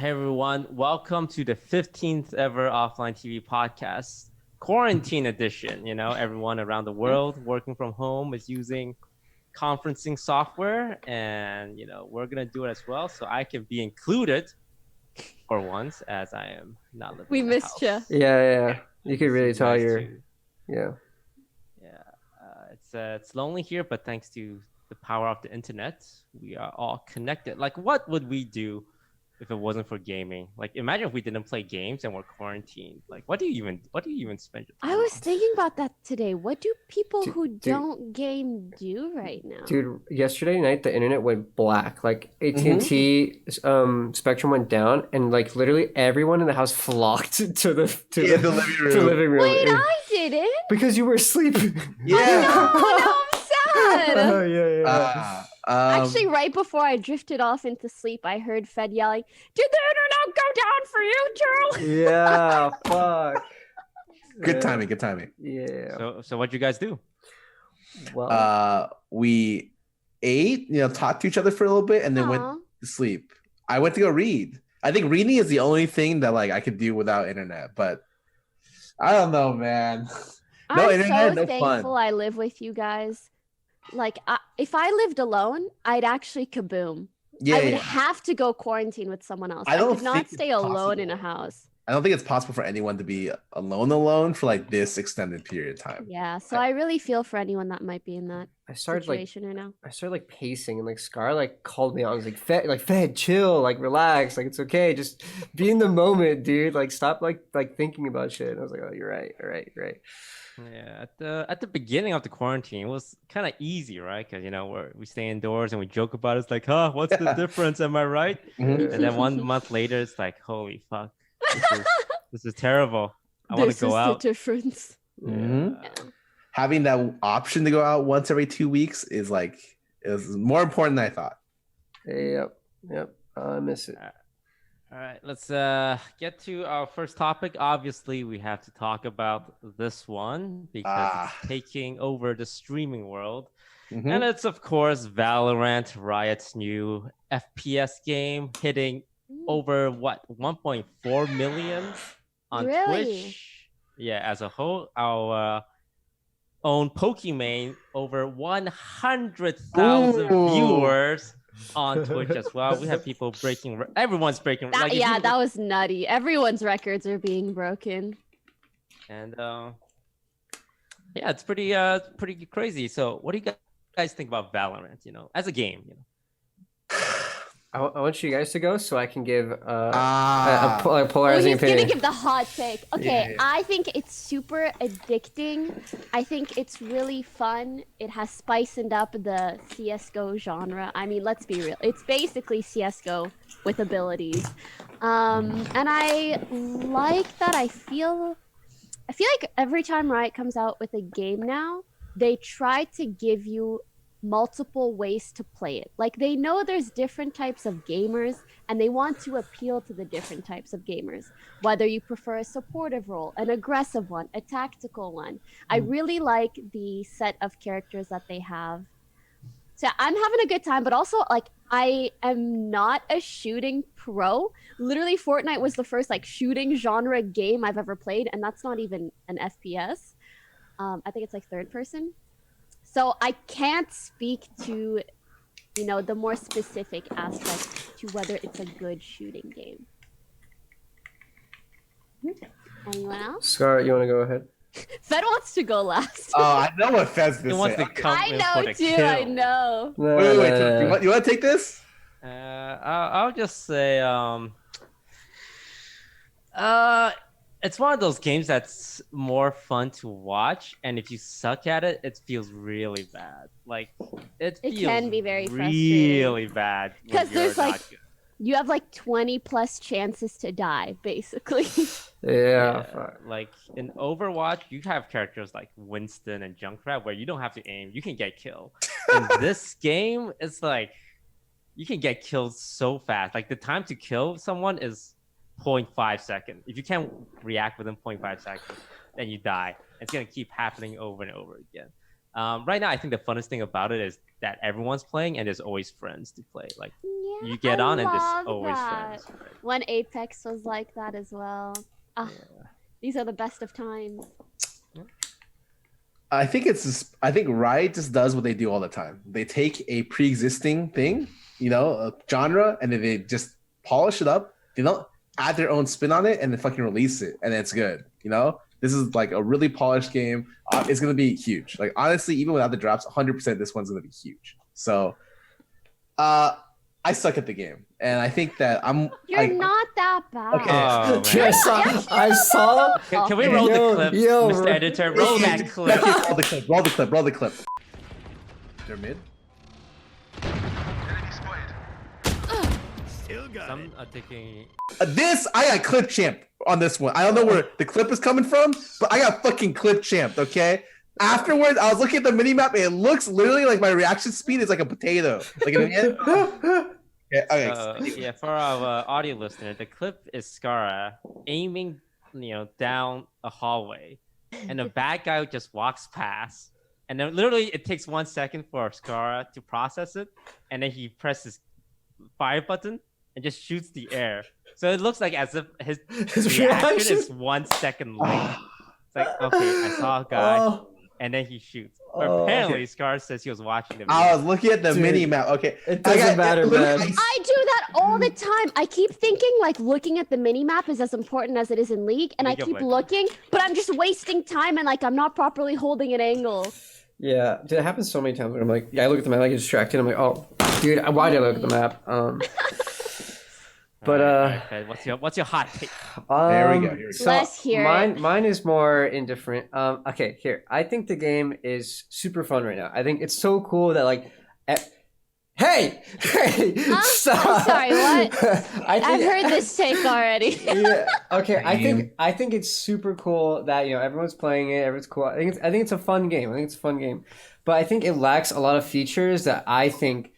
Hey everyone, welcome to the 15th ever Offline TV podcast, quarantine edition. You know, everyone around the world working from home is using conferencing software, and we're gonna do it as well, so I can be included for once, as I am not living We in the missed you. house. Yeah. You could Miss really you tell guys you're, too. yeah. Yeah, it's lonely here, but thanks to the power of the internet, we are all connected. Like, what would we do if it wasn't for gaming? Like, imagine if we didn't play games and we're quarantined. Like, what do you even spend your I time was on? thinking about that today. What do people Dude, who dude. don't game do right now? Dude, yesterday night the internet went black. Like Mm-hmm. AT&T Spectrum went down, and like literally everyone in the house flocked to the the living to room. living room. Wait, I didn't. Because you were asleep. Yeah. Oh, no, I'm sad. Oh, yeah. Actually, right before I drifted off into sleep, I heard Fed yelling, "Did the internet go down for you, Charles?" Yeah, fuck. Good timing. Good timing. Yeah. So what'd you guys do? Well, We ate, talked to each other for a little bit, and then went Aw. to sleep. I went to go read. I think reading is the only thing that like I could do without internet. But I don't know, man. No I'm internet, so no thankful fun. I live with you guys. Like, if I lived alone, I'd actually kaboom. Yeah, I would yeah. have to go quarantine with someone else. I I don't could not think it's stay alone in a possible. house. I don't think it's possible for anyone to be alone for like this extended period of time. Yeah, so I really feel for anyone that might be in that I started like situation right now. pacing, and like Scar like called me out. I was like, Fed, chill, like relax, like it's okay, just be in the moment, dude. Like stop like thinking about shit. And I was like, oh, you're right, all right, you're right. Yeah, at the beginning of the quarantine, it was kind of easy, right? Because we stay indoors and we joke about it. It's like, huh, what's the Yeah. difference? Am I right? Mhm. And then 1 month later, it's like, holy fuck, this is terrible. I want to go out. The difference. Mhm. Yeah. Having that option to go out once every 2 weeks is more important than I thought. Yep. I miss it. All right, let's get to our first topic. Obviously, we have to talk about this one because it's taking over the streaming world. Mhm. And it's, of course, Valorant, Riot's new FPS game, hitting over 1.4 million on Really? Twitch. Yeah, as a whole, our own Pokimane, over 100,000 Ooh. viewers on Twitch as well. We have people everyone's breaking. That, like, if yeah, you- that was nutty. Everyone's records are being broken. And yeah, it's pretty crazy. So, what do you guys think about Valorant? As a game, I want you guys to go so I can give Ah. a Oh, polarizing he's gonna opinion. give the hot take. Okay, Yeah. I think it's super addicting. I think it's really fun. It has spiced up the CS:GO genre. I mean, let's be real. It's basically CS:GO with abilities. And I like that. I feel like every time Riot comes out with a game now, they try to give you multiple ways to play it. Like, they know there's different types of gamers, and they want to appeal to the different types of gamers. Whether you prefer a supportive role, an aggressive one, a tactical one. I really like the set of characters that they have. So I'm having a good time, but also, like, I am not a shooting pro. Literally, Fortnite was the first like shooting genre game I've ever played, and that's not even an FPS. I think it's like third person. So I can't speak to, the more specific aspects to whether it's a good shooting game. Anyone else? Scar, you want to go ahead? Fed wants to go last. Oh, I know what Fez he gonna wants say. to come I in know for the too. kill. I know. Wait. You want to take this? I'll just say, it's one of those games that's more fun to watch, and if you suck at it, it feels really bad. Like, it feels can be very really bad when 'Cause there's, you're like, not good. You have like 20 plus chances to die, basically. Yeah. Fuck. Like in Overwatch, you have characters like Winston and Junkrat where you don't have to aim, you can get killed. In this game, it's like you can get killed so fast. Like, the time to kill someone is 0.5 seconds. If you can't react within 0.5 seconds, then you die. It's gonna keep happening over and over again. Right now, I think the funnest thing about it is that everyone's playing and there's always friends to play. Like, you get I on and love it's always that. friends. When Apex was like that as well. Ah, these are the best of times. I think I think Riot just does what they do all the time. They take a pre-existing thing, a genre, and then they just polish it up. They don't add their own spin on it and then fucking release it, and it's good. This is like a really polished game. It's gonna be huge. Like honestly, even without the drops, 100% this one's gonna be huge. So, I suck at the game, and I think that You're not that bad. Okay. Oh, Dude, man. I saw. Can we roll Yo, the clip, yo, Mr. Editor? Roll that clip. Roll the clip. Roll the clip. Roll the clip. They're mid. Some are taking. I got clip champ on this one. I don't know where the clip is coming from, but I got fucking clip champed. Okay. Afterwards, I was looking at the mini map, and it looks literally like my reaction speed is like a potato. Like Yeah, for our audio listener, the clip is Skara aiming, down a hallway, and a bad guy just walks past, and then literally it takes 1 second for Skara to process it, and then he presses fire button and just shoots the air. So it looks like as if his reaction is 1 second late. It's like, okay, I saw a guy, and then he shoots. But apparently, Scar says he was watching the video. I was looking at the Dude, mini map. Okay, it doesn't matter, man. I do that all the time. I keep thinking like looking at the mini map is as important as it is in League, and I keep looking, but I'm just wasting time and like I'm not properly holding an angle. Yeah, dude, it happens so many times where I'm like, I look at the map, I get distracted. I'm like, oh, dude, why did I look at the map? But Okay, what's your hot take? There we go. So Let's hear it. mine is more indifferent. Okay, here. I think the game is super fun right now. I think it's so cool that like, hey, Huh? stop. I'm sorry, what? I've heard this take already. Yeah. Okay. I think it's super cool that everyone's playing it. Everyone's cool. I think it's a fun game. But I think it lacks a lot of features that I think.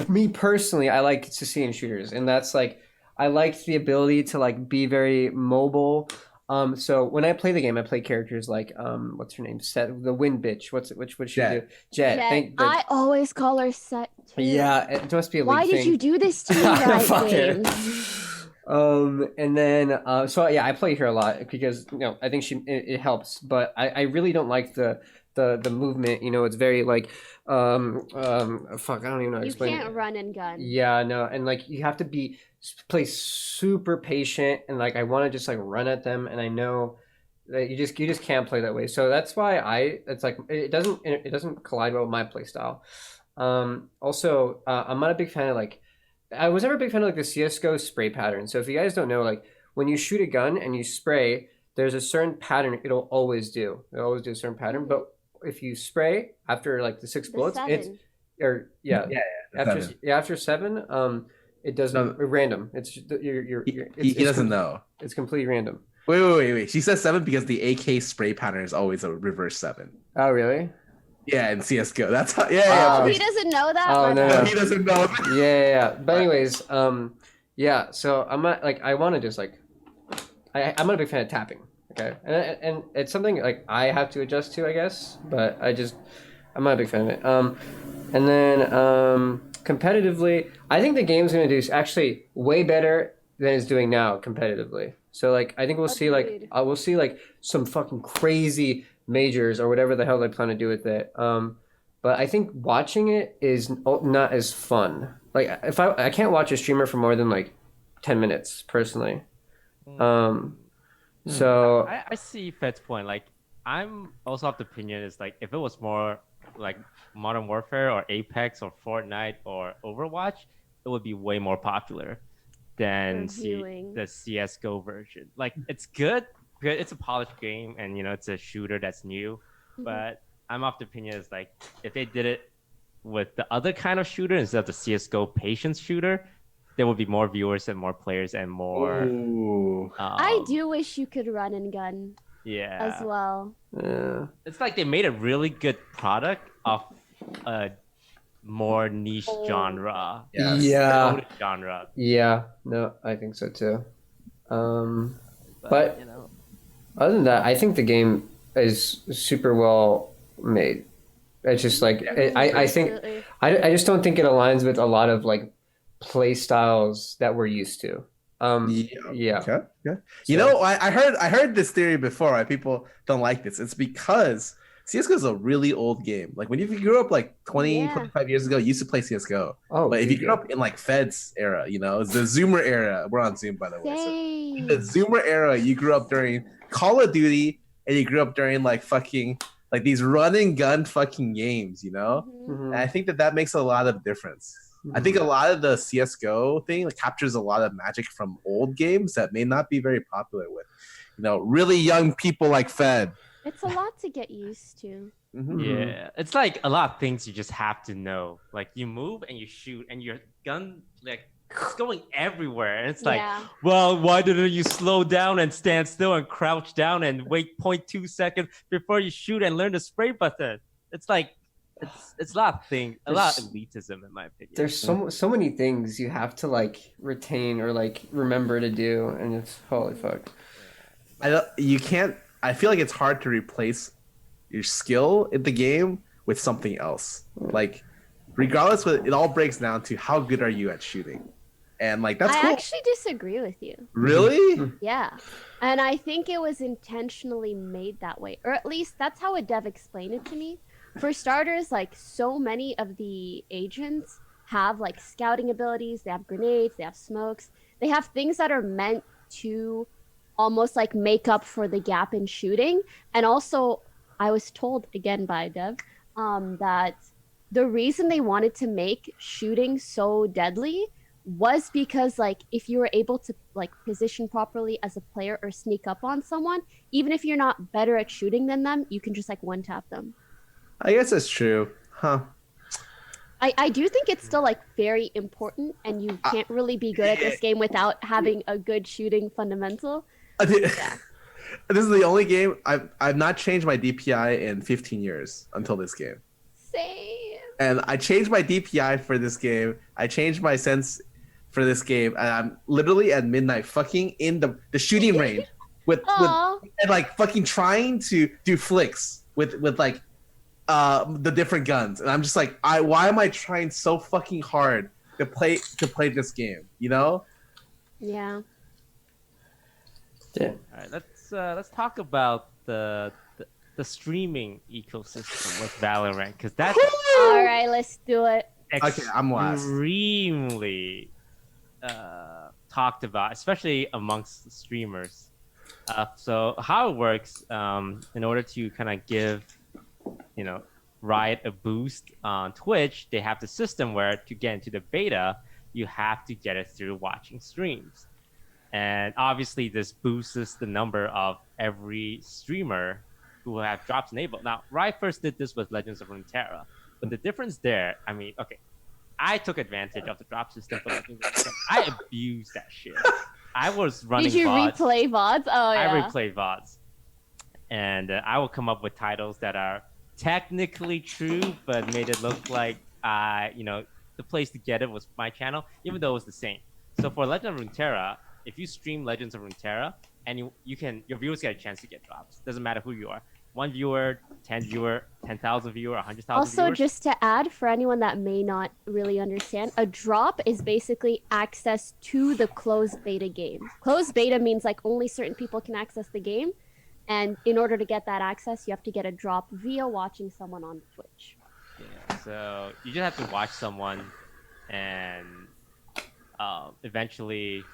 Me personally, I like to see in shooters, and that's like I like the ability to like be very mobile. So when I play the game, I play characters like what's her name? Set the wind bitch. What she Jet. do? Jet. I always call her Set. Too. Yeah, it must be a Why league did thing. you do this to me, Fuck right, her. James? And then so yeah, I play her a lot because I think it helps, but I really don't like the movement. It's very like fuck, I don't even know how to You explain can't it. run and gun. Yeah, no, and like you have to play super patient, and like I want to just like run at them, and I know that you just can't play that way. So that's why it's like it doesn't collide well with my play style. Also, I'm not a big fan of like I was never a big fan of like the CS:GO spray pattern. So if you guys don't know, like when you shoot a gun and you spray, there's a certain pattern it'll always do. It'll always do a certain pattern, but if you spray after like the 6 bullets, seven. after 7, it doesn't random. It's He doesn't know. It's completely random. Wait. She says 7 because the AK spray pattern is always a reverse 7. Oh really? Yeah, in CS:GO. That's how. Yeah. Oh, he doesn't know that. Oh, no. No, he doesn't know. Yeah. But anyways, yeah. So I'm not like I want to just like I'm not a big fan of tapping. Okay, and it's something like I have to adjust to, I guess. But I'm not a big fan of it. And then competitively, I think the game's gonna do actually way better than it's doing now competitively. So like I think we'll see like some fucking crazy majors or whatever the hell they plan to do with it. But I think watching it is not as fun. Like if I can't watch a streamer for more than like 10 minutes personally. So I see Fed's point. Like I'm also of the opinion is like if it was more like Modern Warfare or Apex or Fortnite or Overwatch, it would be way more popular than the CS:GO version. Like it's good. It's a polished game, and it's a shooter that's new. But I'm of the opinion is like if they did it with the other kind of shooter instead of the CS:GO patience shooter, there would be more viewers and more players and more. Ooh. I do wish you could run and gun. Yeah. As well. yeah. It's like they made a really good product of a more niche genre. Yes. Yeah. Coded genre. Yeah. No, I think so too. But you know. other than that, I think the game is super well made. It's just like I think Absolutely. I just don't think it aligns with a lot of like play styles that we're used to. Yeah. Okay. Yeah. So- You know, I heard this theory before. Why people don't like this? It's because CS:GO is a really old game. Like when you grew up like 20, Yeah. 25 years ago, you used to play CS:GO. Oh, But if you dude, grew up in like Fed's era, you know, it's the Zoomer era. We're on Zoom, by the way. So in the Same. Zoomer era, you grew up during Call of Duty, and you grew up during like fucking like these run and gun fucking games, you know. Mhm. Mhm. And I think that makes a lot of difference. I think a lot of the CS:GO thing like, captures a lot of magic from old games that may not be very popular with, you know, really young people like Fed. It's a lot to get used to. Mhm. Yeah, it's like a lot of things you just have to know. Like you move and you shoot, and your gun like it's going everywhere. And it's like, Yeah. well, why didn't you slow down and stand still and crouch down and wait 0.2 seconds before you shoot and learn the spray button? It's like it's a lot of things, a lot of elitism in my opinion. There's so many things you have to like retain or like remember to do, and it's holy fuck. You can't. I feel like it's hard to replace your skill in the game with something else. Like, regardless, it all breaks down to how good are you at shooting, and like that's I cool. actually disagree with you. Really? Yeah. And I think it was intentionally made that way. Or at least that's how a dev explained it to me. For starters, like so many of the agents have like scouting abilities, they have grenades, they have smokes, they have things that are meant to almost like make up for the gap in shooting. And also, I was told again by a dev that the reason they wanted to make shooting so deadly was because like if you were able to like position properly as a player or sneak up on someone, even if you're not better at shooting than them, you can just like one tap them. I guess that's true, huh? I do think it's still like very important, and you can't really be good at this game without having a good shooting fundamental. This is the only game I've not changed my DPI in 15 years until this game. Same. And I changed my DPI for this game. I changed my sense for this game, and I'm literally at midnight, fucking in the shooting range with Aw. and like fucking trying to do flicks with like the different guns, and I'm just like, why am I trying so fucking hard to play this game? You know? Yeah. Yeah. All right, let's talk about the streaming ecosystem with Valorant, because that's All right, let's do it. Okay, I'm last. extremely talked about, especially amongst the streamers. So how it works, in order to kind of give, you know, Riot a boost on Twitch, they have the system where to get into the beta, you have to get it through watching streams. And obviously this boosts the number of every streamer who have drops enabled. Now, Riot first did this with Legends of Runeterra, but the difference there, I mean, okay, I took advantage of the drop system for Legends of Runeterra. I abused that shit. I was running Did you VODs. replay VODs? Oh yeah. I replay VODs. And I will come up with titles that are technically true, but made it look like, you know, the place to get it was my channel, even though it was the same. So for Legend of Runeterra, if you stream Legends of Runeterra, and your viewers get a chance to get drops. Doesn't matter who you are. 1 viewer, 10 viewer, 10,000 viewer, 100,000 Also, viewers. just to add, for anyone that may not really understand, a drop is basically access to the closed beta game. Closed beta means like only certain people can access the game. And in order to get that access, you have to get a drop via watching someone on Twitch. Yeah, so you just have to watch someone, and eventually,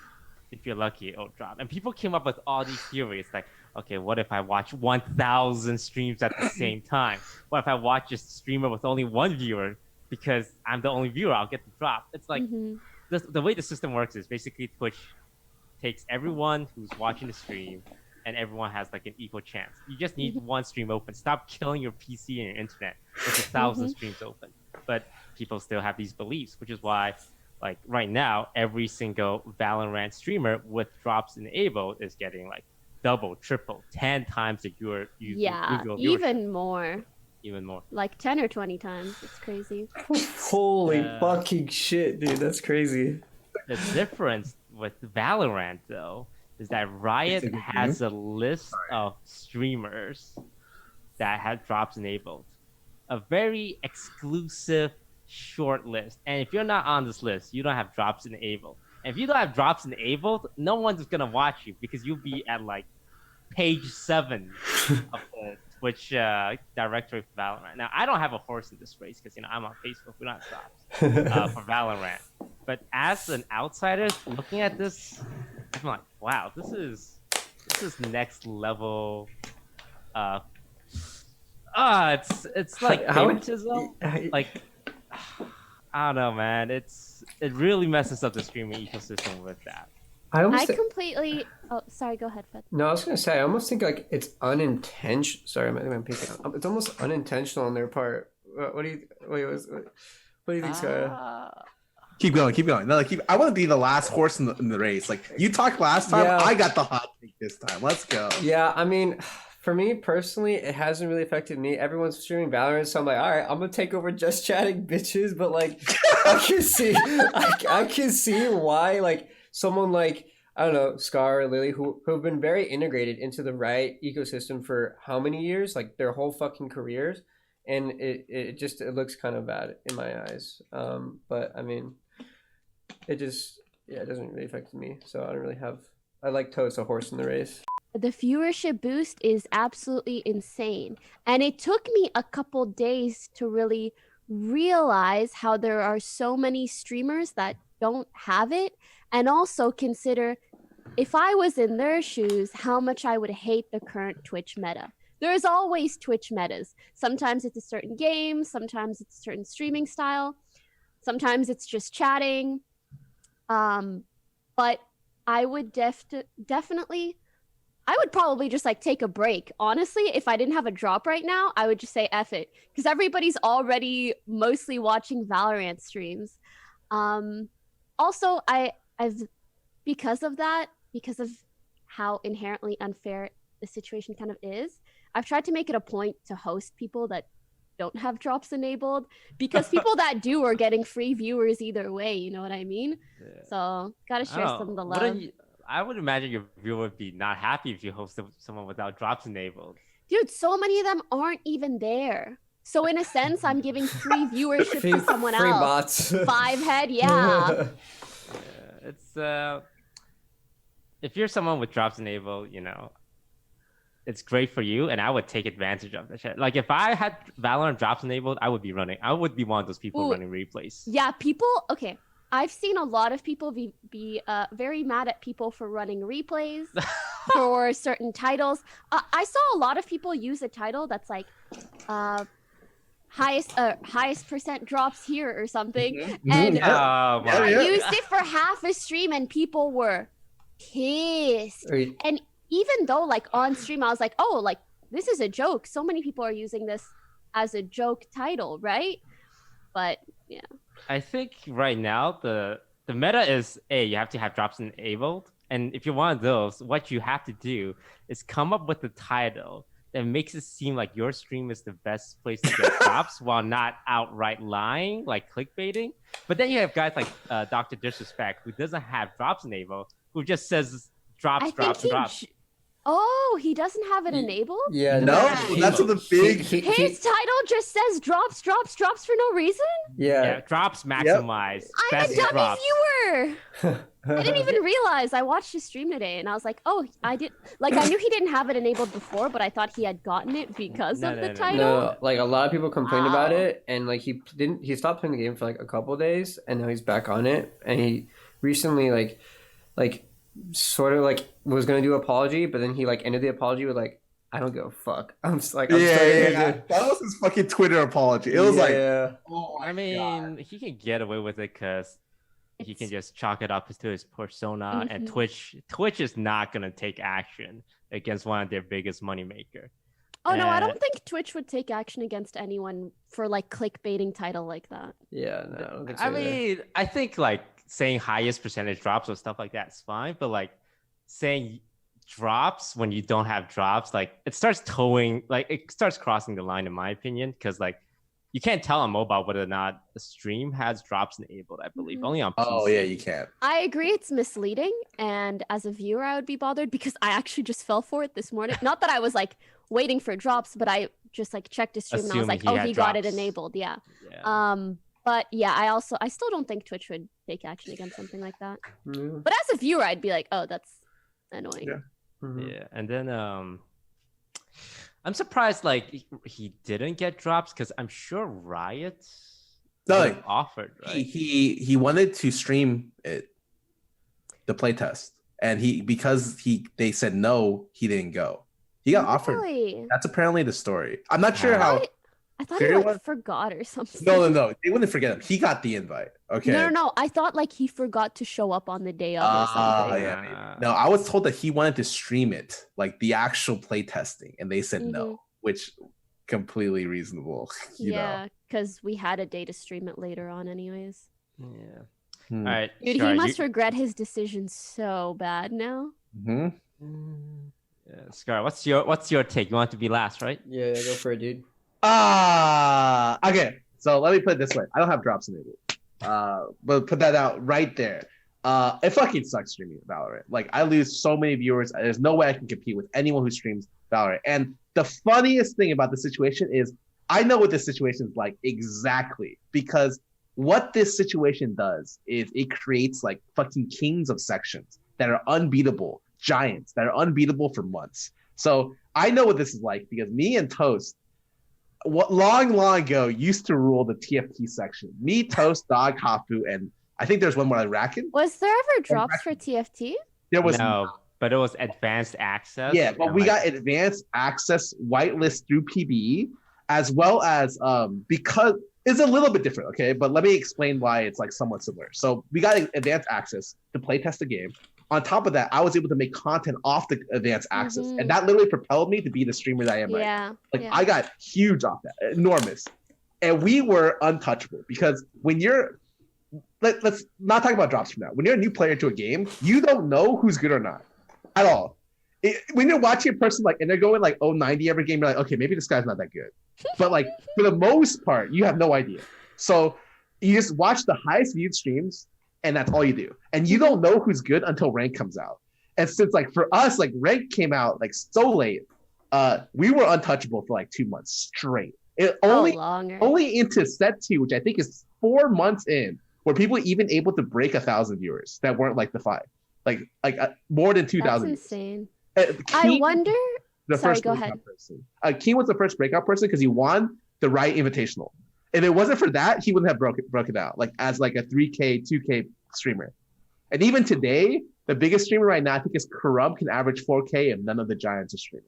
if you're lucky, it'll drop. And people came up with all these theories, like, okay, what if I watch 1,000 streams at the same time? What if I watch a streamer with only one viewer? Because I'm the only viewer, I'll get the drop. It's like, the way the system works is basically Twitch takes everyone who's watching the stream, and everyone has like an equal chance. You just need one stream open. Stop killing your PC and your internet with 1,000 streams open. But people still have these beliefs, which is why, like right now, every single Valorant streamer with drops enabled is getting like double, triple, 10 times the usual viewership. Even more. Even more. Like 10 or 20 times. It's crazy. Holy fucking shit, dude. That's crazy. The difference with Valorant, though, is that Riot has a list of streamers that have drops enabled. A very exclusive short list, and if you're not on this list, you don't have drops enabled. And if you don't have drops enabled, no one's gonna watch you because you'll be at like page 7 of the Twitch directory for Valorant. Now, I don't have a horse in this race because I'm on Facebook. We don't have drops for Valorant. But as an outsider looking at this, I'm like, wow, this is next level. It's like favoritism. Like, I don't know, man. It really messes up the streaming ecosystem with that. I completely. Oh, sorry. Go ahead, Fed. No, I was gonna say I almost think like it's unintentional. Sorry, I'm picking up. It's almost unintentional on their part. What do you think, Sarah? Keep going. No, I want to be the last horse in the race. Like you talked last time, Yeah. I got the hot take this time. Let's go. Yeah, I mean, for me personally, it hasn't really affected me. Everyone's streaming Valorant, so I'm like, all right, I'm gonna take over just chatting bitches. But like, I can see why like someone like I don't know Scar or Lily who have been very integrated into the Riot ecosystem for how many years? Like their whole fucking careers, and it looks kind of bad in my eyes. But I mean, it doesn't really affect me. So I don't really have. I like Toast a horse in the race. The viewership boost is absolutely insane. And it took me a couple days to really realize how there are so many streamers that don't have it. And also consider if I was in their shoes, how much I would hate the current Twitch meta. There's always Twitch metas. Sometimes it's a certain game, sometimes it's a certain streaming style, sometimes it's just chatting. But I would definitely... I would probably just like take a break. Honestly, if I didn't have a drop right now, I would just say F it. Because everybody's already mostly watching Valorant streams. Also, I've because of how inherently unfair the situation kind of is, I've tried to make it a point to host people that don't have drops enabled, because people that do are getting free viewers either way, you know what I mean? Yeah. So gotta share some of the love. I would imagine your viewer would be not happy if you hosted someone without drops enabled. Dude, so many of them aren't even there. So in a sense, I'm giving free viewership to someone free else. Bots. 5 head, yeah. It's if you're someone with drops enabled, it's great for you, and I would take advantage of the shit. Like if I had Valorant drops enabled, I would be one of those people running replays. Yeah, okay. I've seen a lot of people be very mad at people for running replays for certain titles. I saw a lot of people use a title that's like highest percent drops here or something, and used it for half a stream, and people were pissed. And even though like on stream I was like, oh, like this is a joke. So many people are using this as a joke title, right? But yeah. I think right now the meta is you have to have drops enabled, and if you're one of those, what you have to do is come up with a title that makes it seem like your stream is the best place to get drops while not outright lying, like clickbaiting. But then you have guys like Dr. Disrespect, who doesn't have drops enabled, who just says drops. Oh, he doesn't have it enabled? Yeah. No, that's the big... His title just says drops for no reason? Yeah, drops maximize. I'm a dummy drops. viewer! I didn't even realize. I watched his stream today, and I was like, oh, I knew he didn't have it enabled before, but I thought he had gotten it because of the title. No, like a lot of people complained about it, and like he stopped playing the game for like a couple of days, and now he's back on it, and he recently like sort of like was gonna do an apology, but then he like ended the apology with like, I don't give a fuck. I'm just like, that was his fucking Twitter apology. It was oh, I mean, he can get away with it because he can just chalk it up to his persona, and Twitch is not gonna take action against one of their biggest moneymaker. Oh no, I don't think Twitch would take action against anyone for like clickbaiting title like that. Yeah, no, I don't think so. I mean, I think like saying highest percentage drops or stuff like that is fine, but like saying drops when you don't have drops, like it starts crossing the line in my opinion, because like you can't tell on mobile whether or not the stream has drops enabled, I believe. Only on PC. Oh yeah, you can't. I agree, it's misleading, and as a viewer I would be bothered because I actually just fell for it this morning. Not that I was like waiting for drops, but I just like checked his stream and I was like, oh, he got it enabled. Yeah. But yeah, I still don't think Twitch would take action against something like that. Yeah. But as a viewer, I'd be like, oh, that's annoying. Yeah. Mhm. Yeah, and then I'm surprised like he didn't get drops because I'm sure Riot No, would've like, offered, right? he wanted to stream it, the playtest, and they said no, he didn't go. He got offered. Really? That's apparently the story. I'm not sure how. I thought clear he it like was. forgot or something. No. They wouldn't forget him. He got the invite. Okay. No. I thought like he forgot to show up on the day of or something. Yeah. Maybe. No, I was told that he wanted to stream it, like the actual play testing, and they said no, which completely reasonable. Yeah, because we had a day to stream it later on, anyways. Yeah. All right. Dude, he must regret his decision so bad now. Mm-hmm. Yeah, Scar, what's your take? You want to be last, right? Yeah, go for it, dude. Okay. So let me put it this way. I don't have drops enabled. But put that out right there. It fucking sucks streaming Valorant. Like I lose so many viewers. There's no way I can compete with anyone who streams Valorant. And the funniest thing about the situation is I know what this situation is like exactly, because what this situation does is it creates like fucking kings of sections that are unbeatable, giants that are unbeatable for months. So I know what this is like because me and Toast, long ago, used to rule the TFT section. Me, Toast, Dog, Hafu, and I think there's one more, like Racken. Was there ever drops for TFT? There was no, but it was advanced access. Yeah, but we got advanced access whitelist through PBE, as well as because it's a little bit different, okay? But let me explain why it's like somewhat similar. So we got advanced access to play test the game. On top of that, I was able to make content off the advanced access, and that literally propelled me to be the streamer that I am right now. Like I got huge off that, enormous, and we were untouchable because when you're let's not talk about drops from now. When you're a new player to a game, you don't know who's good or not at all. When you're watching a person like and they're going like 090 every game, you're like, okay, maybe this guy's not that good. But like for the most part, you have no idea. So you just watch the highest viewed streams, and that's all you do. And you don't know who's good until rank comes out. And since like for us, like rank came out like so late, we were untouchable for like 2 months straight. Only into set 2, which I think is 4 months in, were people even able to break 1,000 viewers that weren't like the 5, like more than 2,000. That's insane. Keen, I wonder. Sorry, go ahead. Keen was the first breakout person because he won the Riot Invitational. If it wasn't for that, he wouldn't have broken out like as like a 3K, 2K streamer. And even today, the biggest streamer right now, I think is Corrupt, can average 4K, and none of the giants are streaming.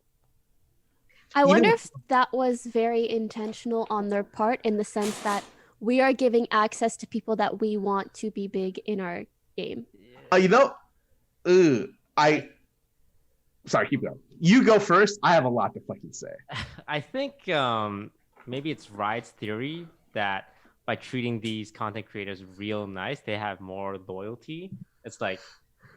I wonder if that was very intentional on their part, in the sense that we are giving access to people that we want to be big in our game. Sorry, keep going. You go first. I have a lot to fucking say. I think maybe it's Riot's theory that by treating these content creators real nice, they have more loyalty. It's like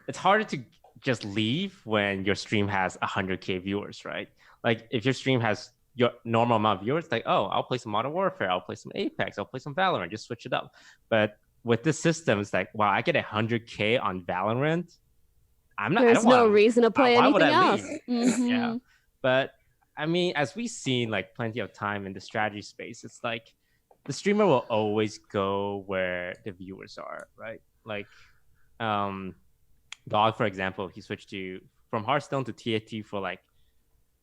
it's harder to just leave when your stream has 100K viewers, right? Like if your stream has your normal amount of viewers, like, oh, I'll play some Modern Warfare, I'll play some Apex, I'll play some Valorant, just switch it up. But with this system, it's like, wow, I get 100K on Valorant. There's no reason to play anything else. Yeah, but I mean, as we've seen, like plenty of time in the strategy space, it's like the streamer will always go where the viewers are, right? Like, Dog, for example, he switched from Hearthstone to TFT for like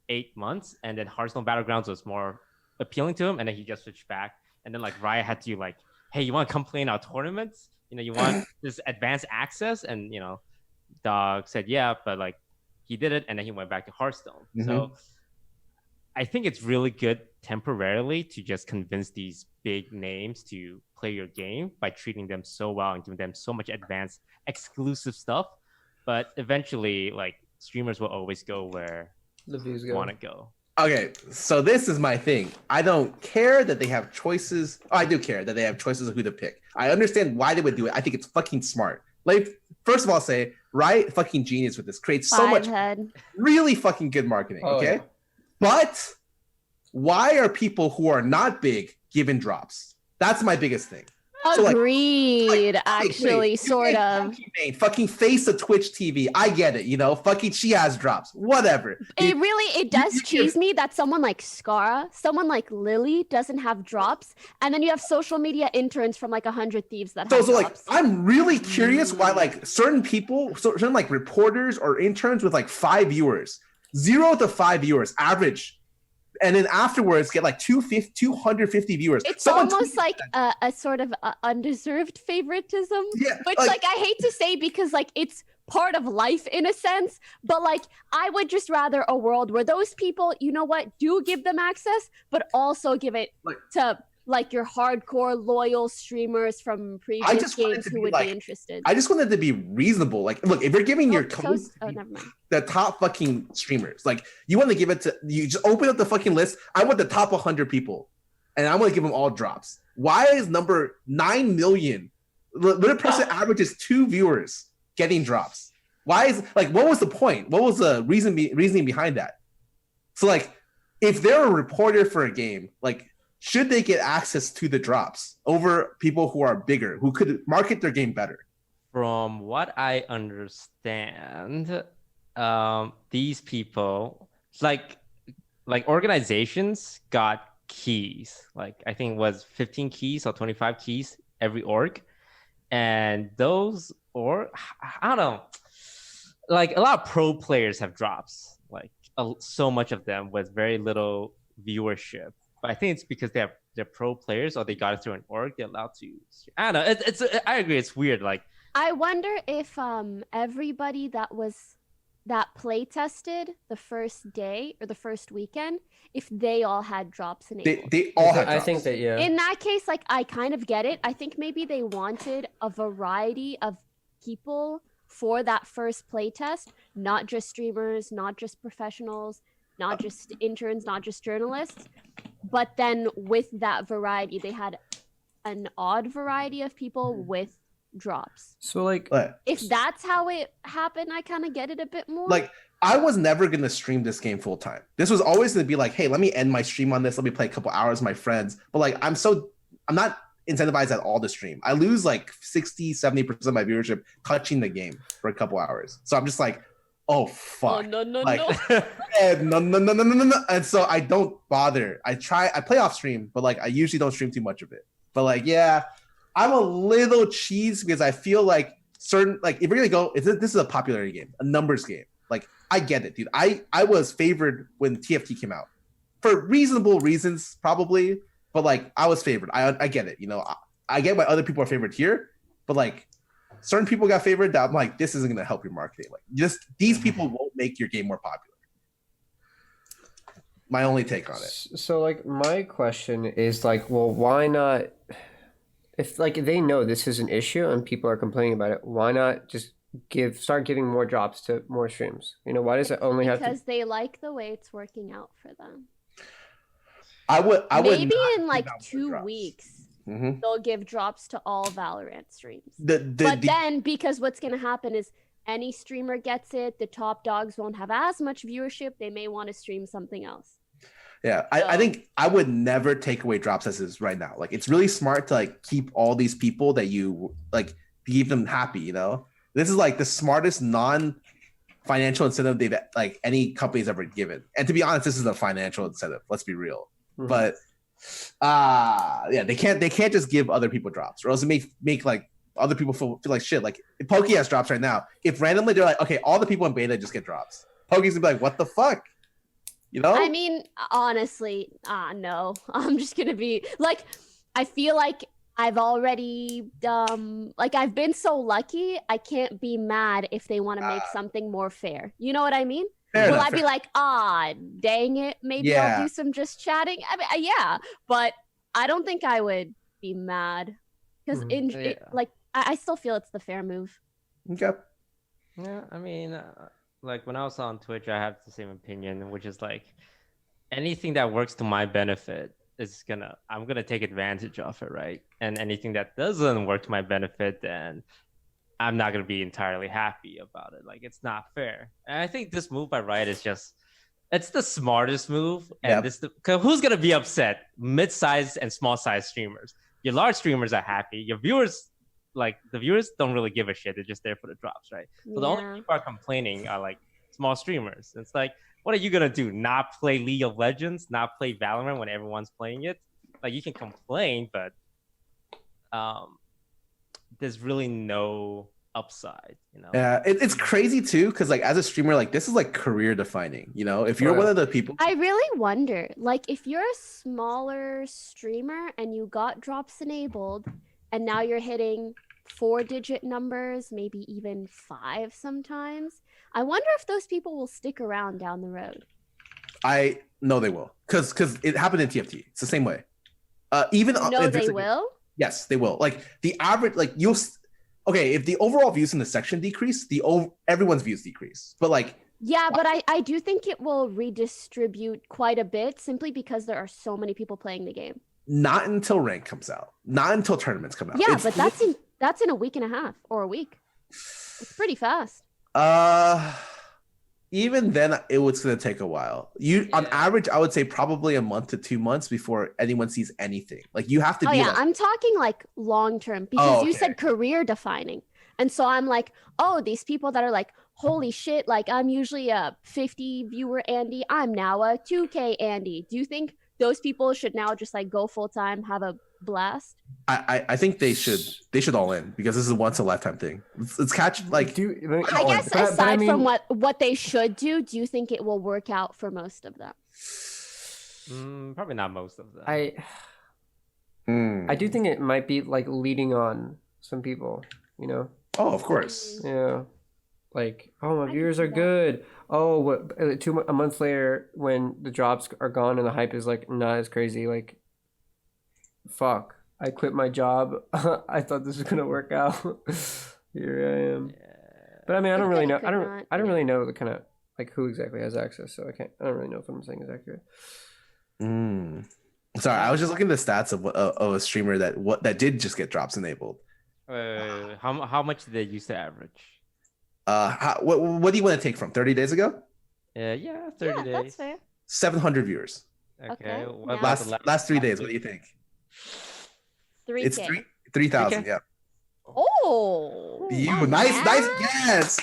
8 months, and then Hearthstone Battlegrounds was more appealing to him, and then he just switched back. And then like Riot had to like, hey, you want to come play in our tournaments? You want this advanced access? And Dog said yeah, but like he did it, and then he went back to Hearthstone. So I think it's really good temporarily to just convince these big names to play your game by treating them so well and giving them so much advanced exclusive stuff. But eventually, like streamers will always go where the views want to go. Okay, so this is my thing. I don't care that they have choices. Oh, I do care that they have choices of who to pick. I understand why they would do it. I think it's fucking smart. Like, first of all, say Riot fucking genius with this. Creates so much really fucking good marketing. Okay, yeah. But why are people who are not big given drops? That's my biggest thing. So, like, Agreed. okay, Actually, you sort get of. Funky Main, fucking face of Twitch TV. I get it, you know. Fucking she has drops, whatever. It does cheese me that someone like Scara, someone like Lily doesn't have drops, and then you have social media interns from like 100 Thieves that have So like, drops. I'm really curious why like certain people, certain like reporters or interns with like 5 viewers, 0 to 5 viewers average, and then afterwards get like 250 viewers. It's almost like a sort of undeserved favoritism, Yeah, which like I hate to say because like it's part of life in a sense, but like I would just rather a world where those people, you know what, do give them access, but also give it to like your hardcore loyal streamers from previous games who would be interested. I just wanted to be reasonable. Like, look, if you're giving your code never mind. The top fucking streamers, like you want to give it to, you just open up the fucking list. I want the top 100 people, and I want to give them all drops. Why is number 9 million, the person averages 2 viewers getting drops? Why is like, what was the point? What was the reasoning behind that? So like, if they're a reporter for a game, like, should they get access to the drops over people who are bigger, who could market their game better? From what I understand, these people, like organizations got keys. Like I think it was 15 keys or 25 keys every org, and those, or I don't know, like a lot of pro players have drops. Like so much of them with very little viewership. But I think it's because they're pro players or they got it through an org. They're allowed to. I don't know. I agree. It's weird. Like I wonder if everybody that play tested the first day or the first weekend, if they all had drops enabled. They all had drops. I think that, yeah. In that case, like I kind of get it. I think maybe they wanted a variety of people for that first play test, not just streamers, not just professionals, not just interns, not just journalists. But then with that variety, they had an odd variety of people with drops. So like, if that's how it happened, I kind of get it a bit more. Like, I was never going to stream this game full time. This was always going to be like, hey, let me end my stream on this. Let me play a couple hours with my friends. But like, I'm not incentivized at all to stream. I lose like 60, 70% of my viewership touching the game for a couple hours. So I'm just like, oh fuck. Oh, no. No. And so I don't bother. I play off stream, but like I usually don't stream too much of it. But like, yeah, I'm a little cheese because I feel like certain, like if you're gonna go, this is a popularity game, a numbers game. Like I get it, dude. I was favored when TFT came out for reasonable reasons, probably. But like I was favored. I get it. You know, I get why other people are favored here, but like certain people got favored that I'm like, this isn't gonna help your marketing. Like these people won't make your game more popular. My only take on it. So like my question is like, well, why not? If like they know this is an issue and people are complaining about it, why not just start giving more drops to more streams? You know, why does it only have to? Because they like the way it's working out for them. I would maybe in like 2 weeks. Mm-hmm. They'll give drops to all Valorant streams. But then, because what's going to happen is any streamer gets it, the top dogs won't have as much viewership. They may want to stream something else. Yeah, I think I would never take away drops as is right now. Like, it's really smart to like keep all these people that you like, keep them happy. You know, this is like the smartest non-financial incentive they've like any company's ever given. And to be honest, this is a financial incentive. Let's be real. Mm-hmm. But yeah, they can't just give other people drops, or else it make like other people feel like shit. Like if Pokey has drops right now, if randomly they're like, okay, all the people in beta just get drops, Pokey's gonna be like, what the fuck, you know? I mean, honestly, no, I'm just gonna be like, I feel like I've already like I've been so lucky, I can't be mad if they want to make something more fair. You know what I mean? Will I be like, dang it, maybe I'll do some just chatting? I mean, yeah, but I don't think I would be mad because like I still feel it's the fair move. Okay. Yeah, I mean, like when I was on Twitch, I have the same opinion, which is like anything that works to my benefit I'm gonna take advantage of it, right? And anything that doesn't work to my benefit, then I'm not going to be entirely happy about it. Like, it's not fair. And I think this move by Riot is it's the smartest move. And cause who's going to be upset? Mid-sized and small-sized streamers. your large streamers are happy. Your viewers, like the viewers, don't really give a shit. They're just there for the drops, right? So the only Yeah. people are complaining are like small streamers. It's like, what are you gonna do? Not play League of Legends? Not play Valorant when everyone's playing it? Like you can complain, but there's really no upside, you know. Yeah, it's crazy too, because like as a streamer, like this is like career defining. You know, if you're one of the people, I really wonder, like, if you're a smaller streamer and you got drops enabled, and now you're hitting 4-digit numbers, maybe even 5 sometimes. I wonder if those people will stick around down the road. I know they will, because it happened in TFT. It's the same way. Even No, if they there's, will. yes, they will. Like the average, like okay, if the overall views in the section decrease, everyone's views decrease. But like, Yeah, but I do think it will redistribute quite a bit simply because there are so many people playing the game. not until rank comes out, not until tournaments come out. Yeah, It's but that's in a week and a half or a week. It's pretty fast. Even then, it was gonna take a while. On average, I would say probably a month to 2 months before anyone sees anything. Like you have to Oh be. yeah, Like, I'm talking like long term because you okay. said career defining. And so I'm like, oh, these people that are like, holy shit, like I'm usually a 50 viewer Andy, I'm now a 2K Andy. Do you think those people should now just like go full time, have a blast? I think they should all in, because this is a once in a lifetime thing. Let's catch like. I guess aside from what they should do you think it will work out for most of them? Probably not most of them. I do think it might be like leading on some people, you know. Oh, of course. Yeah. Like, oh, my I viewers can are see that. good. Oh, what? A month later, when the drops are gone and the hype is like not as crazy, like, fuck, I quit my job. I thought this was gonna work out. Here I am. But I mean, I don't really know. I don't really know the kind of like who exactly has access, so I don't really know if what I'm saying is accurate. Sorry, I was just looking at the stats of a streamer that did just get drops enabled. How much did they used to average? What do you want to take from 30 days ago? Yeah, 30 days. That's fair. 700 viewers. Okay. Okay, What yeah. about the Last 3 days. What do you think? 3K. It's 3,000. Yeah. Oh. Nice yeah. guess.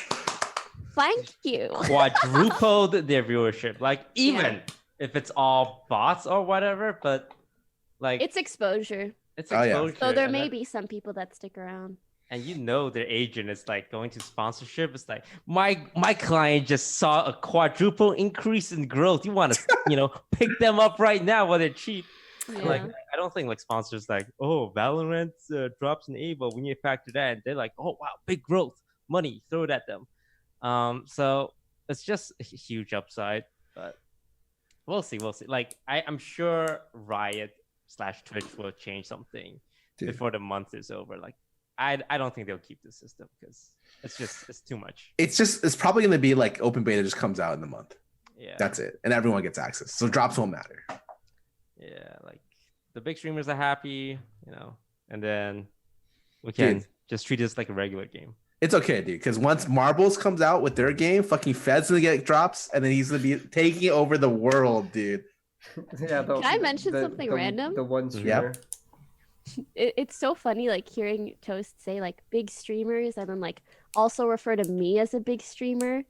Thank you. quadrupled their viewership? Like even if it's all bots or whatever, but like It's exposure. it's Oh, yeah. exposure. So there and may then- be some people that stick around. and you know their agent is like going to sponsorship. It's like my client just saw a quadruple increase in growth. You want to pick them up right now while they're cheap. Yeah. Like I don't think like sponsors like, oh, Valorant drops in Ava, we need to factor that. And they're like, oh wow, big growth, money, throw it at them. So it's just a huge upside, but we'll see. Like I'm sure Riot/Twitch will change something before the month is over. Like I don't think they'll keep the system because it's too much. It's probably going to be like open beta just comes out in the month. Yeah. That's it. And everyone gets access. So drops won't matter. Yeah, like the big streamers are happy, and then we can just treat this like a regular game. It's okay, dude, because once Marbles comes out with their game, fucking Fed's gonna get drops, and then he's gonna be taking over the world, dude. Yeah. Can I mention something random? The one streamer. It's so funny, like hearing Toast say like big streamers and then like also refer to me as a big streamer,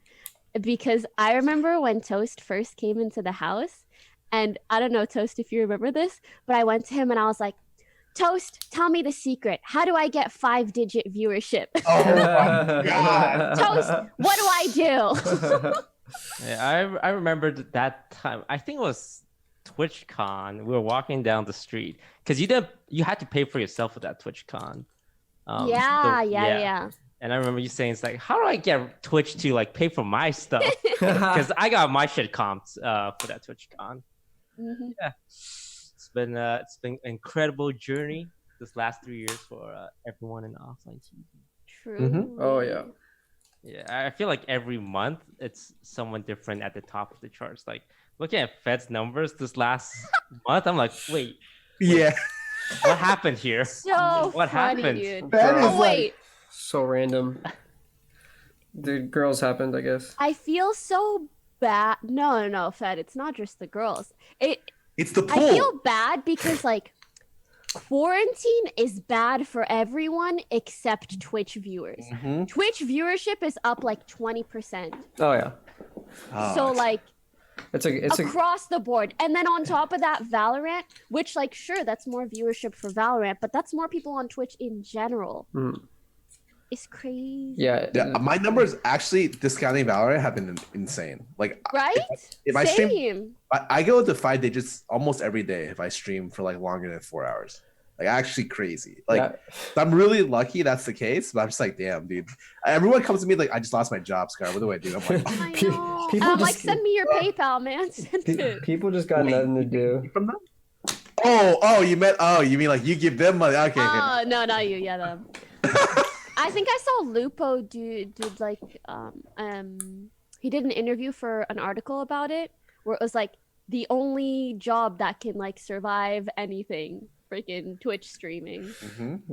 because I remember when Toast first came into the house, and I don't know, Toast, if you remember this, but I went to him and I was like, Toast, tell me the secret. How do I get 5-digit viewership? Oh my god. Toast, what do I do? Yeah, I remember that time. I think it was TwitchCon. We were walking down the street because you had to pay for yourself for that TwitchCon. Yeah. And I remember you saying, it's like, how do I get Twitch to like pay for my stuff? Because I got my shit comped for that TwitchCon. Mhm. Yeah, it's been an incredible journey this last 3 years for everyone in offline TV. True. Oh yeah. Yeah, I feel like every month it's someone different at the top of the charts. Like looking at Fed's numbers this last month, I'm like, wait, Yeah. what happened here? So What funny, happened? dude. That is Oh wait, So random. The girls happened, I guess. I feel so bad. No, Fed. It's not just the girls. It's the I pool. feel bad because like quarantine is bad for everyone except Twitch viewers. Mhm. Twitch viewership is up like 20%. Oh yeah, So like it's a across the board. And then on top of that, Valorant, which like sure that's more viewership for Valorant, but that's more people on Twitch in general. It's crazy. yeah. my numbers actually discounting Valorant have been insane. Like Right? if I Same. stream, I go to 5 digits almost every day if I stream for like longer than 4 hours. Like actually crazy. Like Yeah. I'm really lucky that's the case, but I'm just like, damn, dude. Everyone comes to me like, I just lost my job, Scar. What do I do? I'm like, I Pe- know. people I'm like, just- send me your PayPal, man. Send it. People just got nothing to do. from them? You mean like you give them money? Okay. Oh no, not you. Yeah, them. I think I saw Lupo do like he did an interview for an article about it where it was like the only job that can like survive anything, freaking Twitch streaming.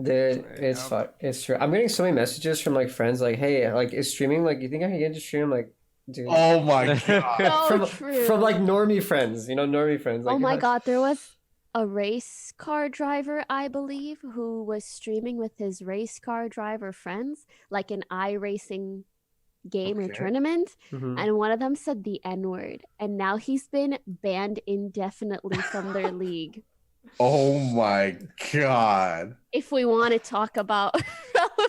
Dude, it's it's true. I'm getting so many messages from like friends like, hey, like is streaming like you think I can get into stream? I'm like, dude. Oh my god. So from, true. from like normie friends, normie friends. Like, Oh my if I- god, there was a race car driver, I believe, who was streaming with his race car driver friends, like an iRacing game or Okay. tournament, Mhm. and one of them said the N-word, and now he's been banned indefinitely from their league. Oh my god. If we want to talk about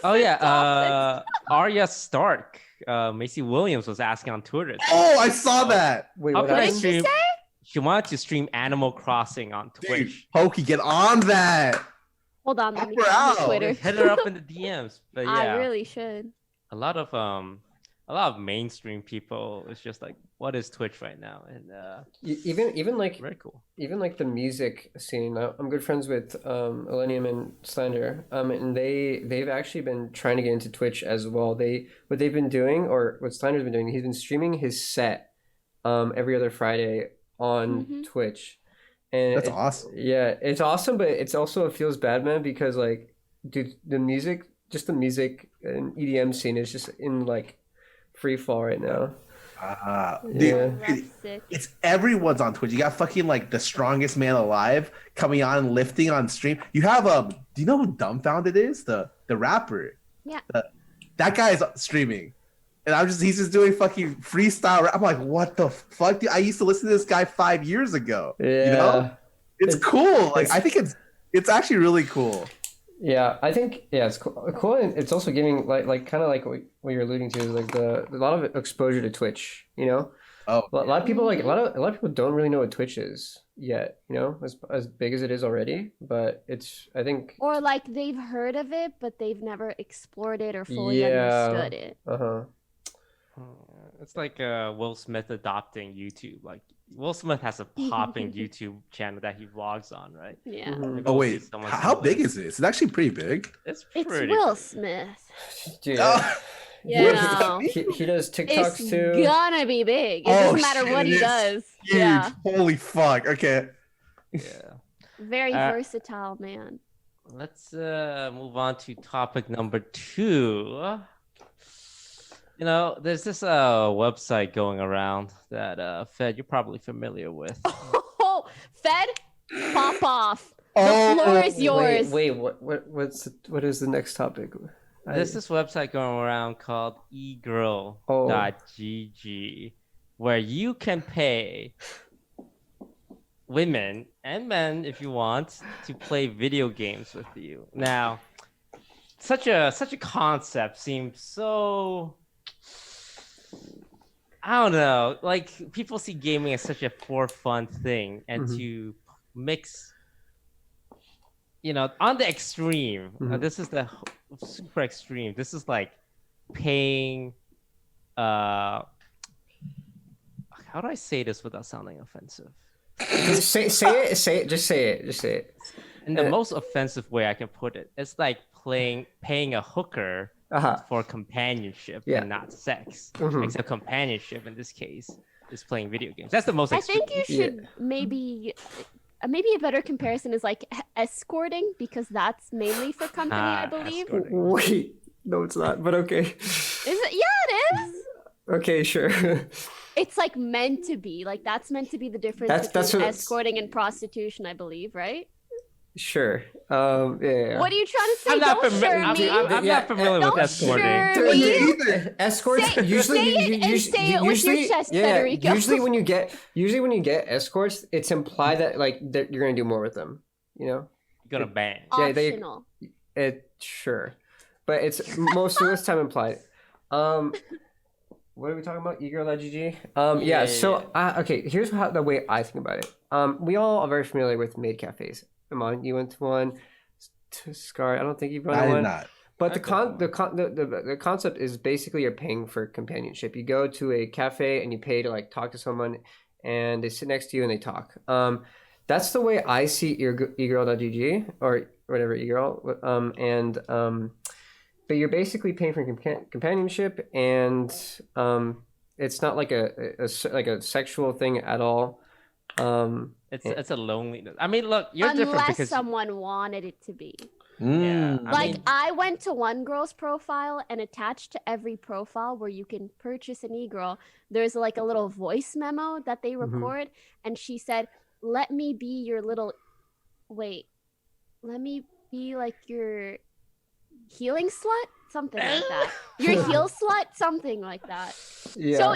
Oh relevant yeah, topics. Arya Stark, Macy Williams was asking on Twitter. Oh, I saw that. Wait, How what can I What did happened? she stream? say? She wanted to stream Animal Crossing on Dude, Twitch. Pokey, get on that. Hold on, let me Help her find out. Twitter. Hit her up in the DMs. But I yeah, really should. a lot of mainstream people. It's just like, what is Twitch right now? And Even like very cool. the music scene. I'm good friends with Millennium and Slender. And they've actually been trying to get into Twitch as well. What they've been doing, or what Slender's been doing, he's been streaming his set every other Friday on Mhm. Twitch. And That's awesome. Yeah, it's awesome, but it's also it feels bad, man, because like, dude, the music and EDM scene is just in like free fall right now. Dude, Yeah. That's sick. it's everyone's on Twitch. You got fucking like the strongest man alive coming on, lifting on stream. You have do you know who Dumbfounded is? The rapper. Yeah. That guy is streaming. And he's just doing fucking freestyle rap. I'm like, what the fuck? Dude, I used to listen to this guy 5 years ago. Yeah. You know? It's cool. Like it's- I think it's actually really cool. Yeah, I think it's cool, and it's also giving like kind of like what you're alluding to is like a lot of exposure to Twitch. Oh, A lot of people a lot of people don't really know what Twitch is yet. As big as it is already, but I think Or like they've heard of it, but they've never explored it or fully Yeah. understood it. It's like Will Smith adopting YouTube. Like Will Smith has a popping YouTube channel that he vlogs on, right? Yeah. Mhm. Maybe Oh we'll wait, see someone how similar. big is it? It's actually pretty big. It's It's pretty Will big. Smith. dude, Oh, You What does that know. mean? he does TikToks It's too. gonna be big. It Oh, doesn't matter shit, what it he is does. Huge. Yeah. Holy fuck. Okay. Yeah. Very Uh, versatile man. Let's move on to topic number 2. There's this website going around that Fed you're probably familiar with. Oh, Fed, pop off. The Oh, floor is yours. Wait, what is the next topic? There's this website going around called EGIRL.gg where you can pay women and men, if you want, to play video games with you. Now, such a concept seems so, I don't know, like people see gaming as such a for fun thing, and Mhm. to mix, on the extreme. Mhm. This is the super extreme. This is like paying. How do I say this without sounding offensive? say it. Just say it. In the Uh, most offensive way I can put it, it's like paying a hooker for companionship Yeah. and not sex. Mhm. Except companionship in this case is playing video games. That's the most I extreme. think you should maybe a better comparison is like escorting because that's mainly for company, I believe. escorting. Wait, no, it's not. But okay. Is it? Yeah, it is. Okay, sure. It's like meant to be. Like that's meant to be the difference That's between what- escorting and prostitution, I believe, right? Sure. Yeah. What are you trying to say? I'm not Don't familiar. sure me. I'm Yeah, not familiar don't with escorting. sure Dude, me. escorts Say- usually say it and say it with your chest, Federico. Usually when you get escorts, it's implied that like that you're gonna do more with them. You know, You're gonna bang. Yeah, Optional. sure, but it's most of this time implied. What are we talking about? EGIRL.gg? Yeah. So okay, here's the way I think about it. We all are very familiar with maid cafes. Amon, you went to one. To Scar, I don't think you've run I one. did not. But the concept is basically you're paying for companionship. You go to a cafe and you pay to like talk to someone, and they sit next to you and they talk. That's the way I see egirl.gg or whatever egirl. But you're basically paying for companionship, and it's not like a sexual thing at all. It's a loneliness. I mean, look, you're different Unless because someone wanted it to be. yeah. I went to one girl's profile, and attached to every profile where you can purchase an e-girl, there's like a little voice memo that they record, and she said, let me be like your healing slut, something like that. Your heel slut, something like that. Yeah. So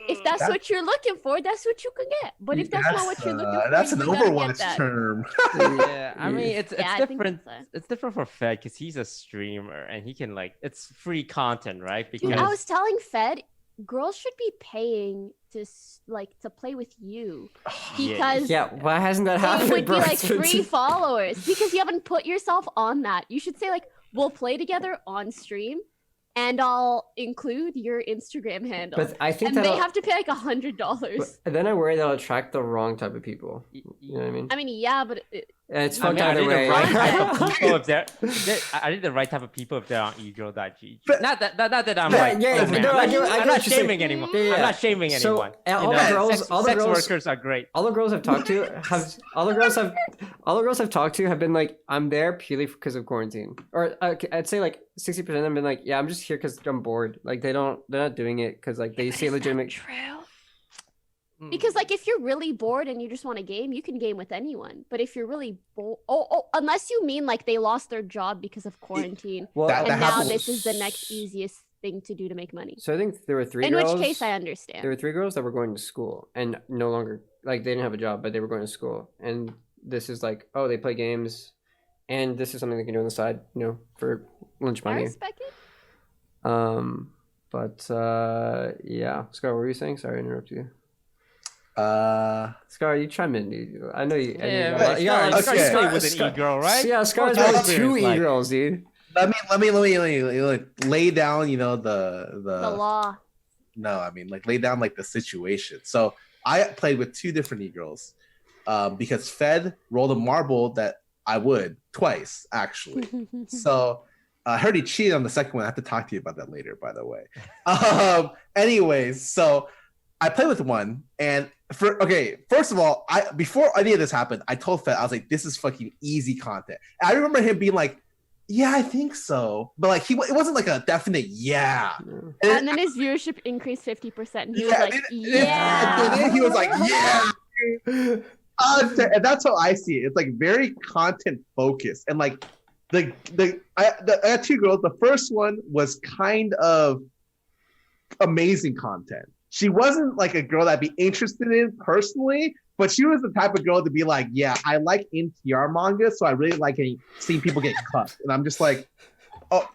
if that's what you're looking for, that's what you can get. But if that's not what you're looking for, that's an you're gonna get Overwatch that. term. Yeah, I mean it's I think different. so. It's different for Fed because he's a streamer and he can it's free content, right? Because Dude, I was telling Fed, girls should be paying to play with you because Yeah, why hasn't that it happened, would be bro? like It's been free followers because you haven't put yourself on that. You should say like, we'll play together on stream, and I'll include your Instagram handle. But I think and they that'll- have to pay like $100. But then I worry that'll attract the wrong type of people. You know what I mean? I mean, yeah, but And it's I fucked mean, I either need way. the right type of people I need the right type of people if they're on egirl.gg. Not that I'm like, yeah, oh, man, no, I get I'm what not you're saying. shaming anyone. Yeah, yeah. I'm not shaming So, anyone. all the Sex girls- workers are great. All the girls I've talked to have been like, I'm there purely because of quarantine. Or I'd say like 60% of them have been like, yeah, I'm just here because I'm bored. Like they're not doing it because like they see legitimate. true. Because like if you're really bored and you just want to game, you can game with anyone. But if you're really bored, unless you mean like they lost their job because of quarantine, Well, That and now happens. this is the next easiest thing to do to make money. So I think there were three In girls. which case, I There understand. were three girls that were going to school and no longer like they didn't have a job, but they were going to school. And this is like, oh, they play games, and this is something they can do on the side, for lunch I money. respect it. Yeah, Scar, what were you saying? Sorry, I interrupted you. Scar, you chime in, dude. I know you. Yeah, you got like, okay. Scar with an e-girl, right? Yeah, Scar's What's your got two experience like? e-girls, dude. Let me lay down, The law. no, I mean like lay down like the situation. So I played with two different e-girls, because Fed rolled a marble that I would twice actually. So I heard he cheated on the second one. I have to talk to you about that later, by the way. Anyways, so I played with one, and first of all, before any of this happened, I told Fed, I was like, this is fucking easy content. And I remember him being like, yeah, I think so, but like it wasn't like a definite yeah. And then his viewership increased 50%. And he was like, And yeah. then he was like, yeah. And that's how I see it. It's like very content focused, and like I had two girls. The first one was kind of amazing content. She wasn't like a girl that I'd be interested in personally, but she was the type of girl to be like, yeah, I like NTR manga, so I really like seeing people get cut. And I'm just like, okay.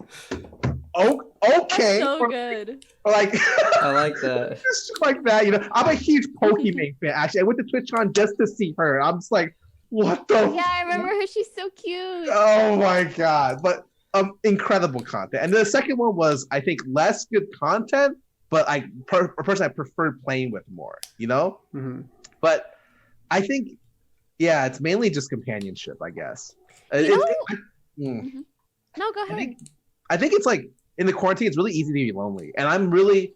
That's so good. Like, I like that. just like that, I'm a huge Pokemon fan. Actually, I went to TwitchCon just to see her. I'm just like, what the? Yeah, I remember her. She's so cute. Oh my god! But incredible content. And the second one was, I think, less good content, but a person I preferred playing with more. Mm-hmm. But I think, yeah, it's mainly just companionship, I guess. No, go ahead. I think it's like in the quarantine, it's really easy to be lonely, and I'm really,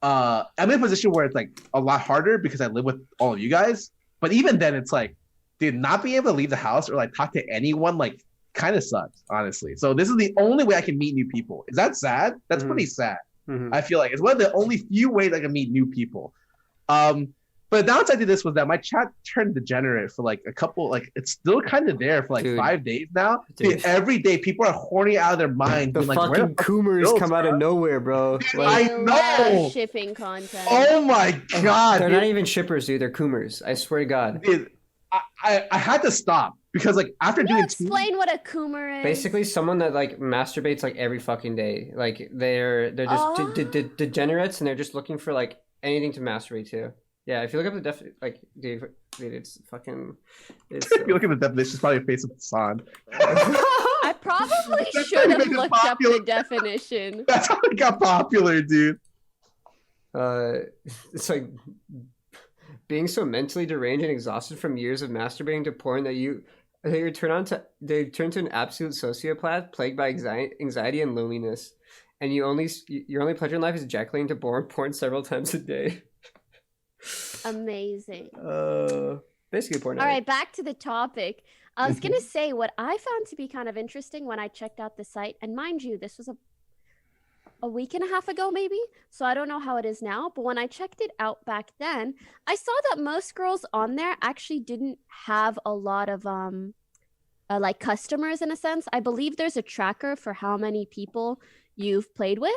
I'm in a position where it's like a lot harder because I live with all of you guys. But even then, it's like, dude, not being able to leave the house or like talk to anyone like kind of sucks, honestly. So this is the only way I can meet new people. Is that sad? That's pretty sad. Mm-hmm. I feel like it's one of the only few ways I can meet new people. But But the downside to this was that my chat turned degenerate for like a couple, like it's still kind of there for like Dude. 5 days now. Dude. Every day, people are horny out of their mind. The being like, where fucking the fuck Coomers girls, come out of bro? nowhere, bro. I Like, I know. love shipping content. Oh my god, they're dude. not even shippers, dude. They're Coomers. I swear to God. Dude, I had to stop because like after Can you doing explain what a coomer is? Basically, someone that like masturbates like every fucking day. Like they're just Oh. degenerates, and they're just looking for like anything to masturbate to. Yeah, if you look up the like, dude, it's fucking. It's if you look at the definition, it's probably a face of Hassan. I probably That's should how have you make it looked up popular. the definition. That's how it got popular, dude. It's like being so mentally deranged and exhausted from years of masturbating to porn that they turn to an absolute sociopath plagued by anxiety and loneliness, and your only pleasure in life is ejaculating to porn several times a day. Amazing. Basically porn. All right, back to the topic. I was gonna say what I found to be kind of interesting when I checked out the site, and mind you, this was a week and a half ago maybe, so I don't know how it is now, but when I checked it out back then, I saw that most girls on there actually didn't have a lot of like customers in a sense. I believe there's a tracker for how many people you've played with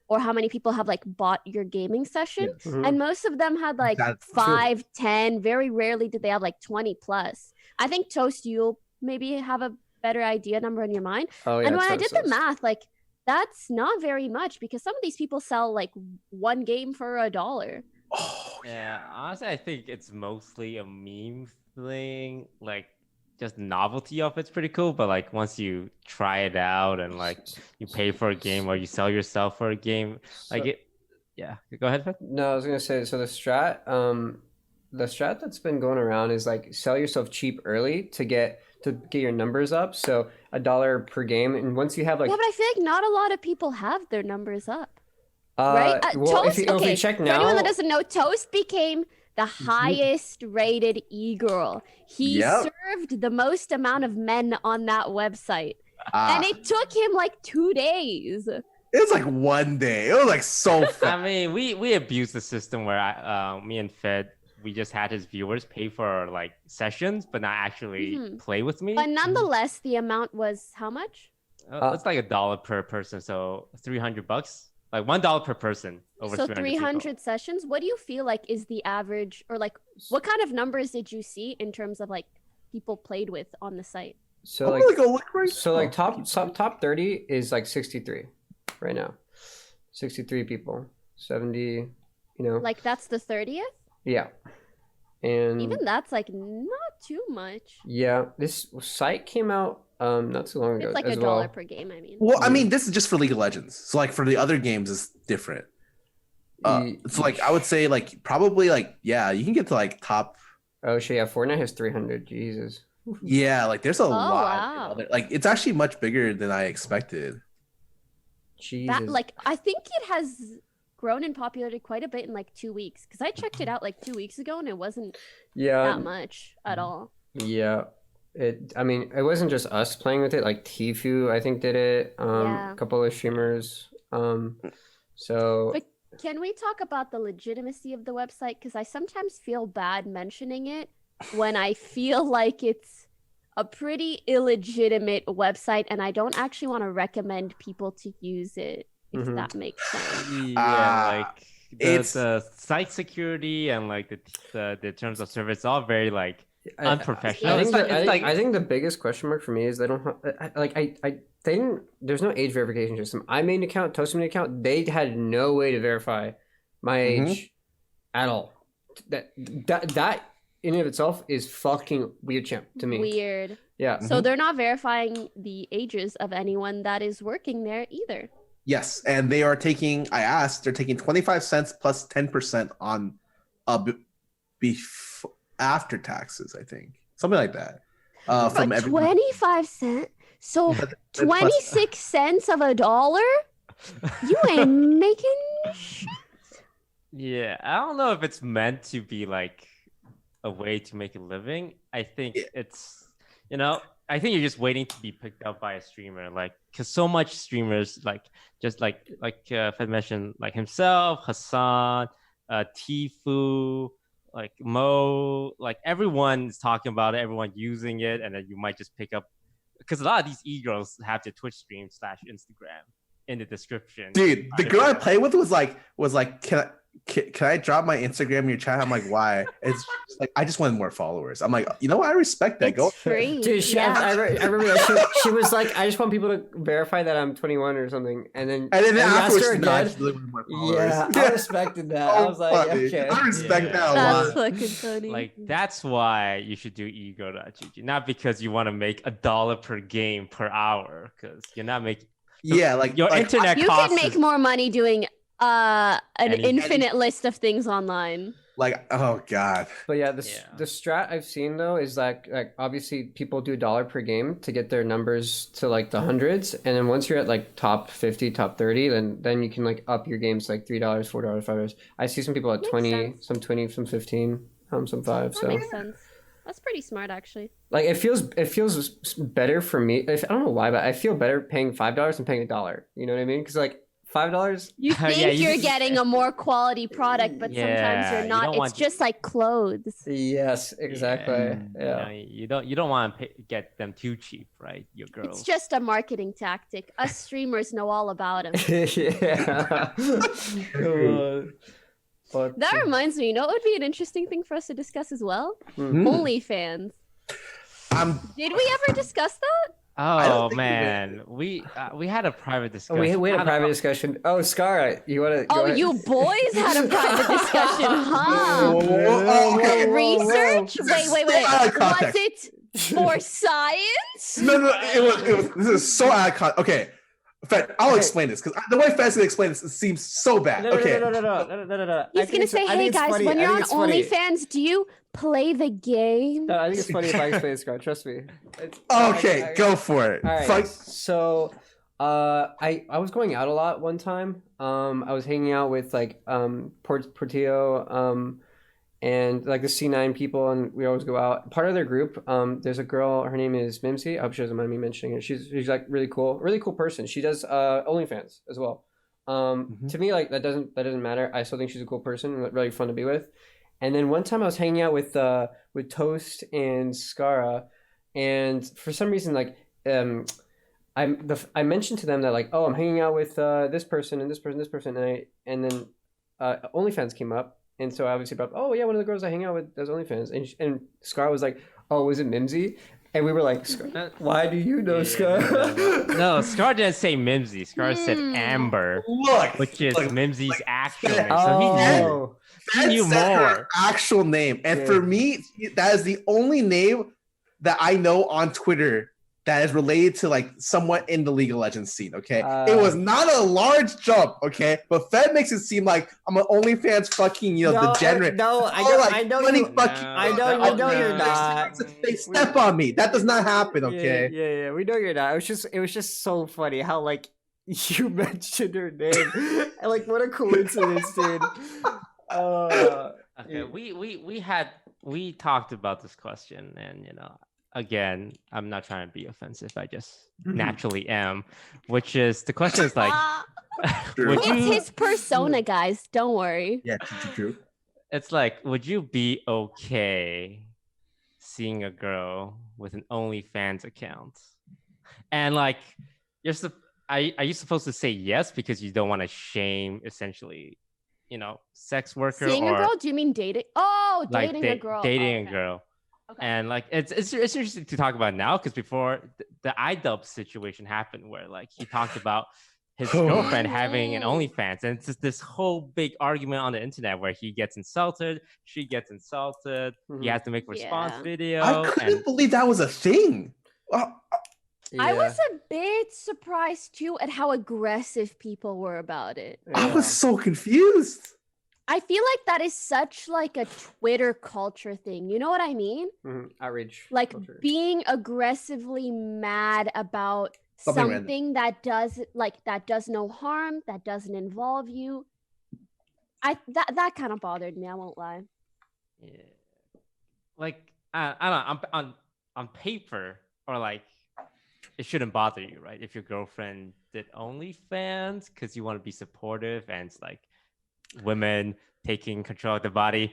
or how many people have like bought your gaming session. Yes. Mhm. And most of them had like That's true. 5, 10. Very rarely did they have like 20 plus. I think Toast, you'll maybe have a better idea number in your mind. Oh yeah. And when I did the Toast. math, like that's not very much because some of these people sell like one game for $1. Oh Yeah, honestly, I think it's mostly a meme thing. Like, just novelty of it's pretty cool, but like once you try it out and like you pay for a game or you sell yourself for a game, like So- it. Yeah, go ahead, Fed. No, I was gonna say, so the strat that's been going around is like sell yourself cheap early to get your numbers up. So $1 per game, and once you have like Yeah, but I feel like not a lot of people have their numbers up. Right? well, Toast, if you check for now, anyone that doesn't know, Toast became the highest rated e-girl. He Yep. served the most amount of men on that website. Ah, And it took him like 2 days. it was like one day. It was like so I fast. mean, we abused the system where me and Fed, we just had his viewers pay for like sessions, but not actually Mhm. play with me. But nonetheless, the amount was how much? It's like $1 per person, so $300, like $1 per person over So 300 people. 300 sessions. What do you feel like is the average, or like what kind of numbers did you see in terms of like people played with on the site? so I'm like gonna go look right So now. like top 30 is like 63 right now. 63 people. 70, you know. Like that's the 30th? Yeah. And Even that's like not too much. yeah, this site came out not too long ago It's like as $1 well. per game, I mean. Well, I mean, this is just for League of Legends. So like for the other games, it's different. So like I would say like probably like yeah, you can get to like top. Oh shit, yeah, Fortnite has 300. Jesus. Yeah, like there's a lot. wow. Like it's actually much bigger than I expected. Jesus. That like I think it has grown in popularity quite a bit in like 2 weeks because I checked it out like 2 weeks ago and it wasn't yeah. that much at all. Yeah. I mean, it wasn't just us playing with it. Like Tfue, I think, did it. Yeah. A couple of streamers. So But can we talk about the legitimacy of the website? Because I sometimes feel bad mentioning it when I feel like it's a pretty illegitimate website and I don't actually want to recommend people to use it, if Mhm. that makes sense. Yeah, like it's- the site security and like the terms of service, it's all very like unprofessional. I think, It's like I think the biggest question mark for me is they don't they didn't. There's no age verification system. I made an account, Toast made an account. They had no way to verify my Mhm. age at all. That in and of itself is fucking weird, champ, to me. Weird. Yeah. So they're not verifying the ages of anyone that is working there either. Yes, and they are taking. I asked. They're taking 25 cents plus 10% on after taxes. I think something like that. From But every 25 cents? So That's 26 cents of $1? You ain't making shit. yeah, I don't know if it's meant to be like a way to make a living. I think it's, I think you're just waiting to be picked up by a streamer, like, because so much streamers, like, just like Fed mentioned, like himself, Hassan, Tfue, like Mo, like everyone's talking about it, everyone using it, and then you might just pick up because a lot of these e-girls have their Twitch stream / Instagram in the description. Dude, the girl I played with was like, can I drop my Instagram in your chat? I'm like, why? It's just like I just wanted more followers. I'm like, you know what? I respect that. Go It's free. Dude, I remember that she was like, I just want people to verify that I'm 21 or something, and then afterwards, her she's not, again. she's delivering more followers. Yeah, I respected that. I was like, funny. okay. I respect that a That's lot. fucking funny. Like that's why you should do ego.gg, not because you want to make $1 per game per hour, because you're not making. Yeah, like your like, internet you costs. can make more money doing an Any- infinite list of things online. Like, oh god. But yeah, the strat I've seen though is like obviously people do $1 per game to get their numbers to like the hundreds, and then once you're at like top 50, top 30, then you can like up your games like $3, $4, $5. I see some people at Makes 20, sense. some 20, some 15, some 5. That So makes sense. That's pretty smart, actually. like it feels better for me. I don't know why, but I feel better paying $5 than paying $1. You know what I mean? Because like $5. You think Yeah, you're getting a more quality product, but sometimes Yeah, you're you not. don't It's want- just like clothes. Yes, exactly. Yeah. You don't want to get them too cheap, right? Your girls. It's just a marketing tactic. Us streamers know all about them. Yeah. But, That reminds me, you know what would be an interesting thing for us to discuss as well? Hmm. OnlyFans. Did we ever discuss that? Oh think we man, we had a private discussion. we had a private discussion. Oh, Scar, you want to? Oh, you boys had a private discussion, huh? Oh, okay. Research? Wait. Out of Was context. it for science? No, it was. This is so out of context. Okay, Fed, I'll explain this because the way Fed's gonna explain this, it seems so bad. Okay. No. He's gonna say, "Hey guys, when you're on OnlyFans, do you play the game?" No, I think it's funny if I explain it, Scar. Trust me. Okay, go for it. All right. Fuck. So, I was going out a lot one time. I was hanging out with like Portillo, and like the C9 people, and we always go out. Part of their group, there's a girl. Her name is Mimsy. I hope she doesn't mind me mentioning her. She's like really cool person. She does OnlyFans as well. To me, like that doesn't matter. I still think she's a cool person and really fun to be with. And then one time I was hanging out with Toast and Skara, and for some reason like I mentioned to them that like, oh, I'm hanging out with this person and this person, and then OnlyFans came up. And so I obviously brought up, oh yeah, one of the girls I hang out with does OnlyFans, and Scar was like, oh, was it Mimsy? And we were like, why do you know Scar? No, Scar didn't say Mimsy. Scar said Amber, Look, which is Mimsy's actual Fed- name. So he knew said more. her actual name, and for me, that is the only name that I know on Twitter that is related to like somewhat in the League of Legends scene. Okay, it was not a large jump. Okay, but Fed makes it seem like I'm an OnlyFans fucking degenerate. I know you're not. They step on me. That does not happen. Okay. Yeah. We know you're not. It was just so funny how like you mentioned her name. And like what a coincidence, dude. Okay, we talked about this question, and again, I'm not trying to be offensive. I just naturally am, which is the question is like, it's his persona, guys. Don't worry. Yeah, true. It's like, would you be okay seeing a girl with an OnlyFans account? And like, are you supposed to say yes because you don't want to shame essentially, sex worker? Seeing or a girl? Do you mean dating? Oh, like dating a girl. dating Oh, a girl. Okay. And like it's interesting to talk about now because before the iDub situation happened where like he talked about his girlfriend having an OnlyFans, and it's just this whole big argument on the internet where he gets insulted, she gets insulted, he has to make a response video. I couldn't believe that was a thing. I was a bit surprised too at how aggressive people were about it. I was so confused. I feel like that is such like a Twitter culture thing. You know what I mean? Outrage. Like culture. being aggressively mad about something that does no harm, that doesn't involve you. That kind of bothered me. I won't lie. Yeah. Like I don't know. On paper, or like it shouldn't bother you, right? If your girlfriend did OnlyFans because you want to be supportive and it's like women taking control of the body.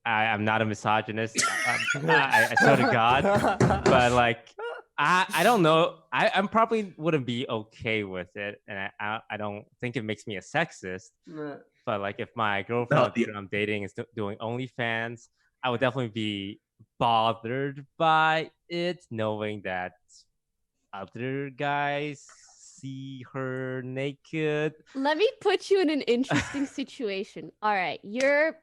I'm not a misogynist. I swear to God. But like, I don't know. I'm probably wouldn't be okay with it, and I don't think it makes me a sexist. But like, if my girlfriend that I'm dating is doing OnlyFans, I would definitely be bothered by it, knowing that other guys see her naked. Let me put you in an interesting situation. All right, you're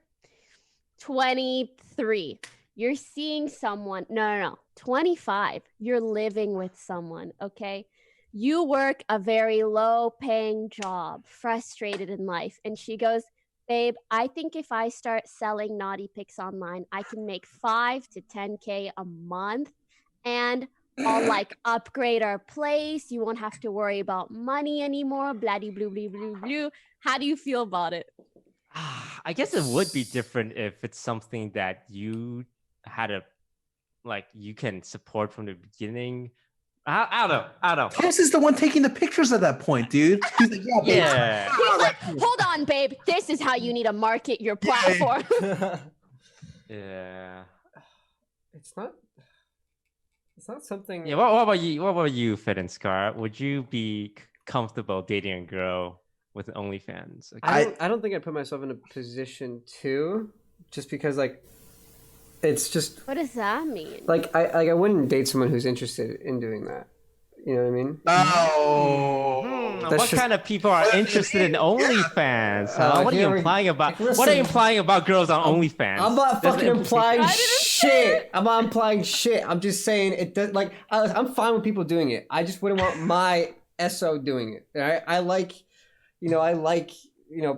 23. You're seeing someone. No. 25. You're living with someone, okay? You work a very low paying job, frustrated in life. And she goes, babe, I think if I start selling naughty pics online, I can make 5 to 10K a month. And I'll like upgrade our place. You won't have to worry about money anymore. Bloody blue, blue, blue, blue. How do you feel about it? I guess it would be different if it's something that you had you can support from the beginning. I don't know. Toast is the one taking the pictures at that point, dude. He's like, yeah, babe. Yeah. He's like, hold on, babe. This is how you need to market your platform. Yeah. It's not something. Yeah. What about you? What about you, Fit and Scar? Would you be comfortable dating a girl with OnlyFans? I don't think I'd put myself in a position to, just because like, it's just. What does that mean? Like I wouldn't date someone who's interested in doing that. You know what I mean? Oh. What kind of people are interested in OnlyFans? Huh? What are you implying about? What are you implying about girls on OnlyFans? I'm not fucking implying shit. I'm not implying shit. I'm just saying it does. Like I'm fine with people doing it. I just wouldn't want my SO doing it. Right? I like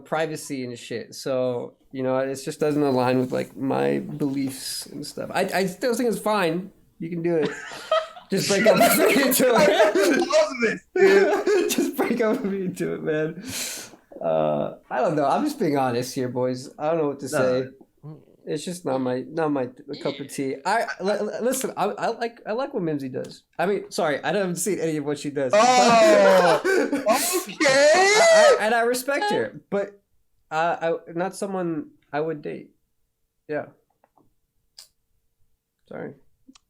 privacy and shit. So it just doesn't align with like my beliefs and stuff. I still think it's fine. You can do it. Just break up with me into it. Just break up with me into it, man. I don't know. I'm just being honest here, boys. I don't know what to say. It's just not my cup of tea. Listen. I like what Mimsy does. I mean, sorry, I haven't seen any of what she does. Oh, okay. And I respect her, but not someone I would date. Yeah. Sorry.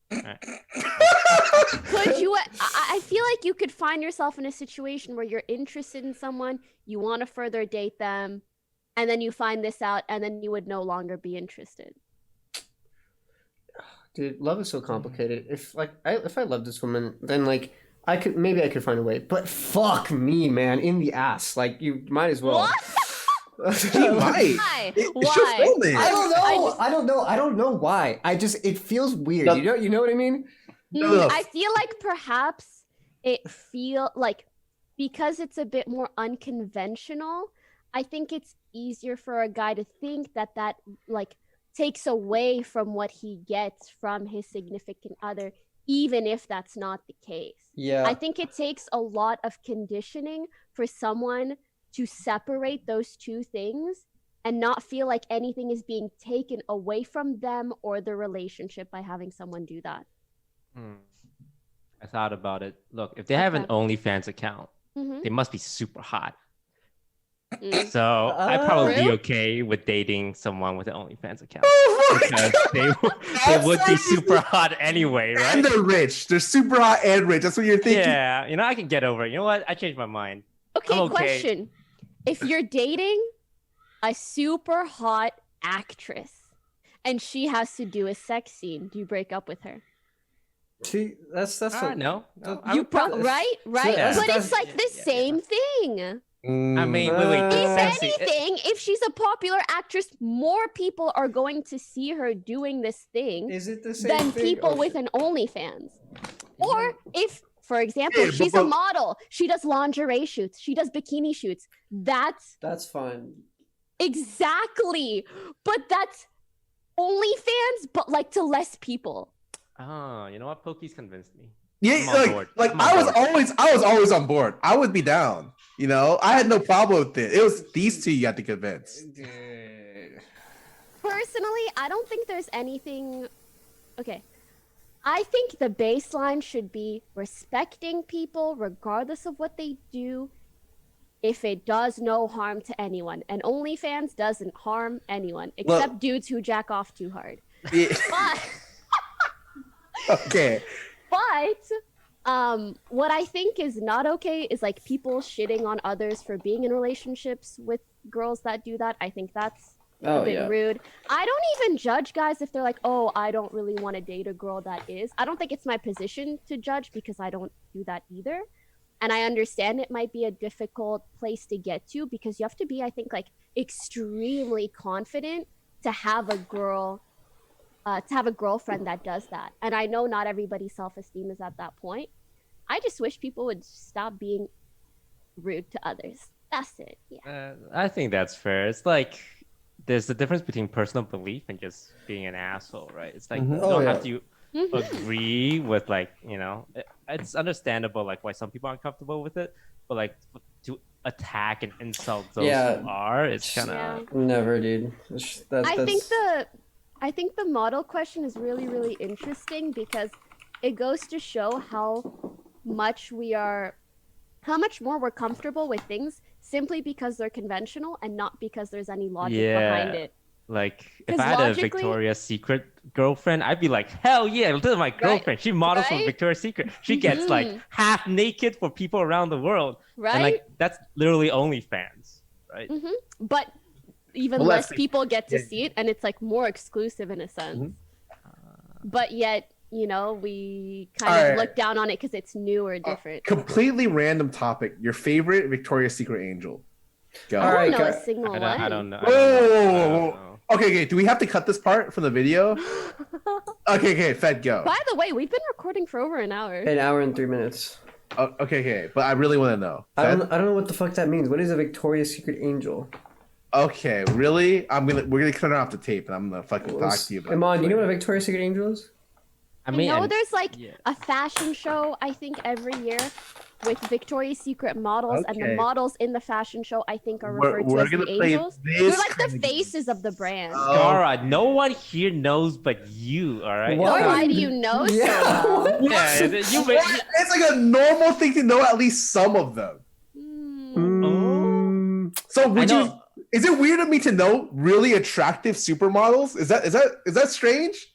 Could you? I feel like you could find yourself in a situation where you're interested in someone, you want to further date them, and then you find this out, and then you would no longer be interested. Dude, love is so complicated. If I love this woman, then like I could find a way. But fuck me, man, in the ass. Like you might as well. What? She might. Why? It's your feeling. I don't know why. It feels weird. No. You know what I mean? No. I feel like perhaps because it's a bit more unconventional, I think it's easier for a guy to think that like takes away from what he gets from his significant other, even if that's not the case. Yeah. I think it takes a lot of conditioning for someone to separate those two things and not feel like anything is being taken away from them or the relationship by having someone do that. I thought about it. Look, if they have an OnlyFans account, they must be super hot. So I'd probably be okay with dating someone with an OnlyFans account because they would be super hot anyway, right? And they're rich. They're super hot and rich. That's what you're thinking. Yeah, I can get over it. You know what? I changed my mind. Okay, question. If you're dating a super hot actress and she has to do a sex scene, do you break up with her? See, that's what, no. You right? Yeah. But it's like the same thing. I mean, wait. If anything, if she's a popular actress, more people are going to see her doing this thing Is it the same than thing? people with an OnlyFans. Or if, for example, she's a model, she does lingerie shoots, she does bikini shoots. That's fine. Exactly. But that's OnlyFans, but like to less people. Oh, you know what? Poki's convinced me. Yeah, I was always on board. I would be down. I had no problem with it. It was these two you had to convince. Personally, I don't think there's anything. Okay. I think the baseline should be respecting people regardless of what they do, if it does no harm to anyone. And OnlyFans doesn't harm anyone except dudes who jack off too hard. Yeah. But, Okay. but what I think is not okay is like people shitting on others for being in relationships with girls that do that. I think that's a bit rude. I don't even judge guys if they're like, oh, I don't really want to date a girl that is. I don't think it's my position to judge because I don't do that either. And I understand it might be a difficult place to get to because you have to be, I think, like extremely confident to have a girl, to have a girlfriend that does that. And I know not everybody's self-esteem is at that point. I just wish people would stop being rude to others. That's it. Yeah. I think that's fair. It's like there's a difference between personal belief and just being an asshole, right? It's like you don't have to agree with, like, you know, it's understandable like why some people aren't comfortable with it, but like to attack and insult those who are, it's kind of never, dude. I think the model question is really, really interesting because it goes to show how much more we're comfortable with things simply because they're conventional and not because there's any logic behind it. Like if I had a Victoria's Secret girlfriend, I'd be like, hell yeah, this is my girlfriend. She models for Victoria's Secret. She gets like half naked for people around the world. Right. And like that's literally OnlyFans, right? But even less people get to see it, and it's like more exclusive in a sense. But yet, you know, we kind of look down on it because it's new or different. Completely random topic. Your favorite Victoria's Secret angel? Go. I don't know a single one. I don't know. Whoa. Okay. Do we have to cut this part from the video? Okay. Fed, go. By the way, we've been recording for over an hour. An hour and 3 minutes. Okay. But I really want to know. I don't know what the fuck that means. What is a Victoria's Secret angel? Okay, really? We're gonna cut it off the tape, and I'm gonna fucking talk to you about. Iman, do you know what a Victoria's Secret angel is? I know there's like a fashion show, I think, every year with Victoria's Secret models, and the models in the fashion show, I think, are referred to as the angels. They're like the faces of the brand. Gara, no one here knows but you, all right? Why do you know so well? It's like a normal thing to know at least some of them. So is it weird of me to know really attractive supermodels? Is that strange?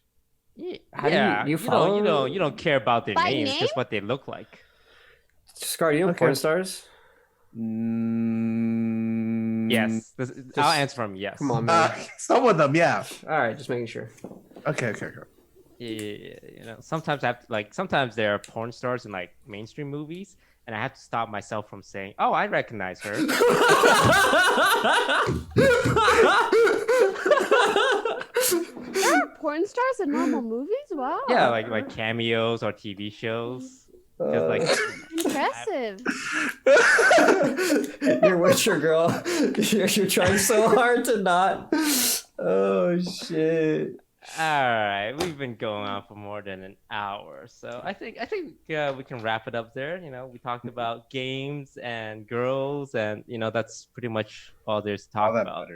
How do you follow? You don't care about their names, just what they look like. Scar, do you know porn stars? Yes. I'll answer from yes. Come on, man. Some of them, yeah. All right, just making sure. Okay. Yeah, you know, sometimes sometimes there are porn stars in like mainstream movies, and I have to stop myself from saying, "Oh, I recognize her." There are porn stars in normal movies? Wow. Yeah, like cameos or TV shows. Like impressive. You're with your girl. You're trying so hard to not. Oh shit. All right, we've been going on for more than an hour, so I think we can wrap it up there. You know, we talked about games and girls, and you know that's pretty much all there's to talk about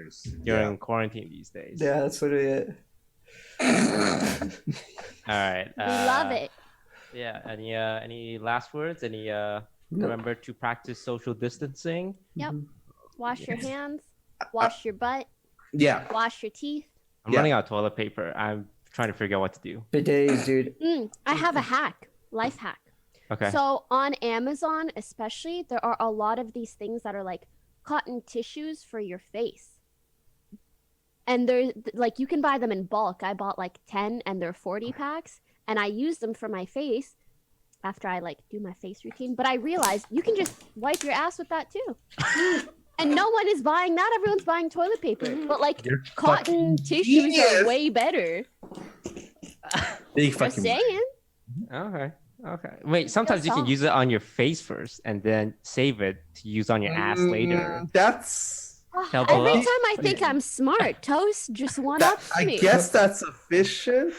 during quarantine these days. Yeah, that's literally it. All right, love it. Yeah. Any last words? Remember to practice social distancing. Yep. Wash your hands. Wash your butt. Yeah. Wash your teeth. I'm running out of toilet paper. I'm trying to figure out what to do. Bidets, dude. I have a life hack. Okay. So on Amazon, especially, there are a lot of these things that are like cotton tissues for your face. And they're like, you can buy them in bulk. I bought like 10 and they're 40 packs. And I use them for my face after I like do my face routine. But I realized you can just wipe your ass with that too. And no one is buying that. Everyone's buying toilet paper. But like cotton tissues are way better. Just saying. Okay. Wait, sometimes you can use it on your face first and then save it to use on your ass later. That's... Every time I think I'm smart, Toast just one-ups me. I guess that's sufficient.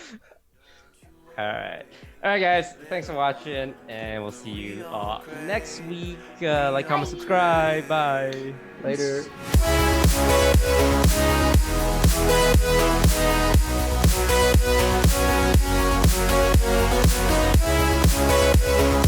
All right, guys. Thanks for watching, and we'll see you all next week. Like, comment, subscribe. Bye. Later.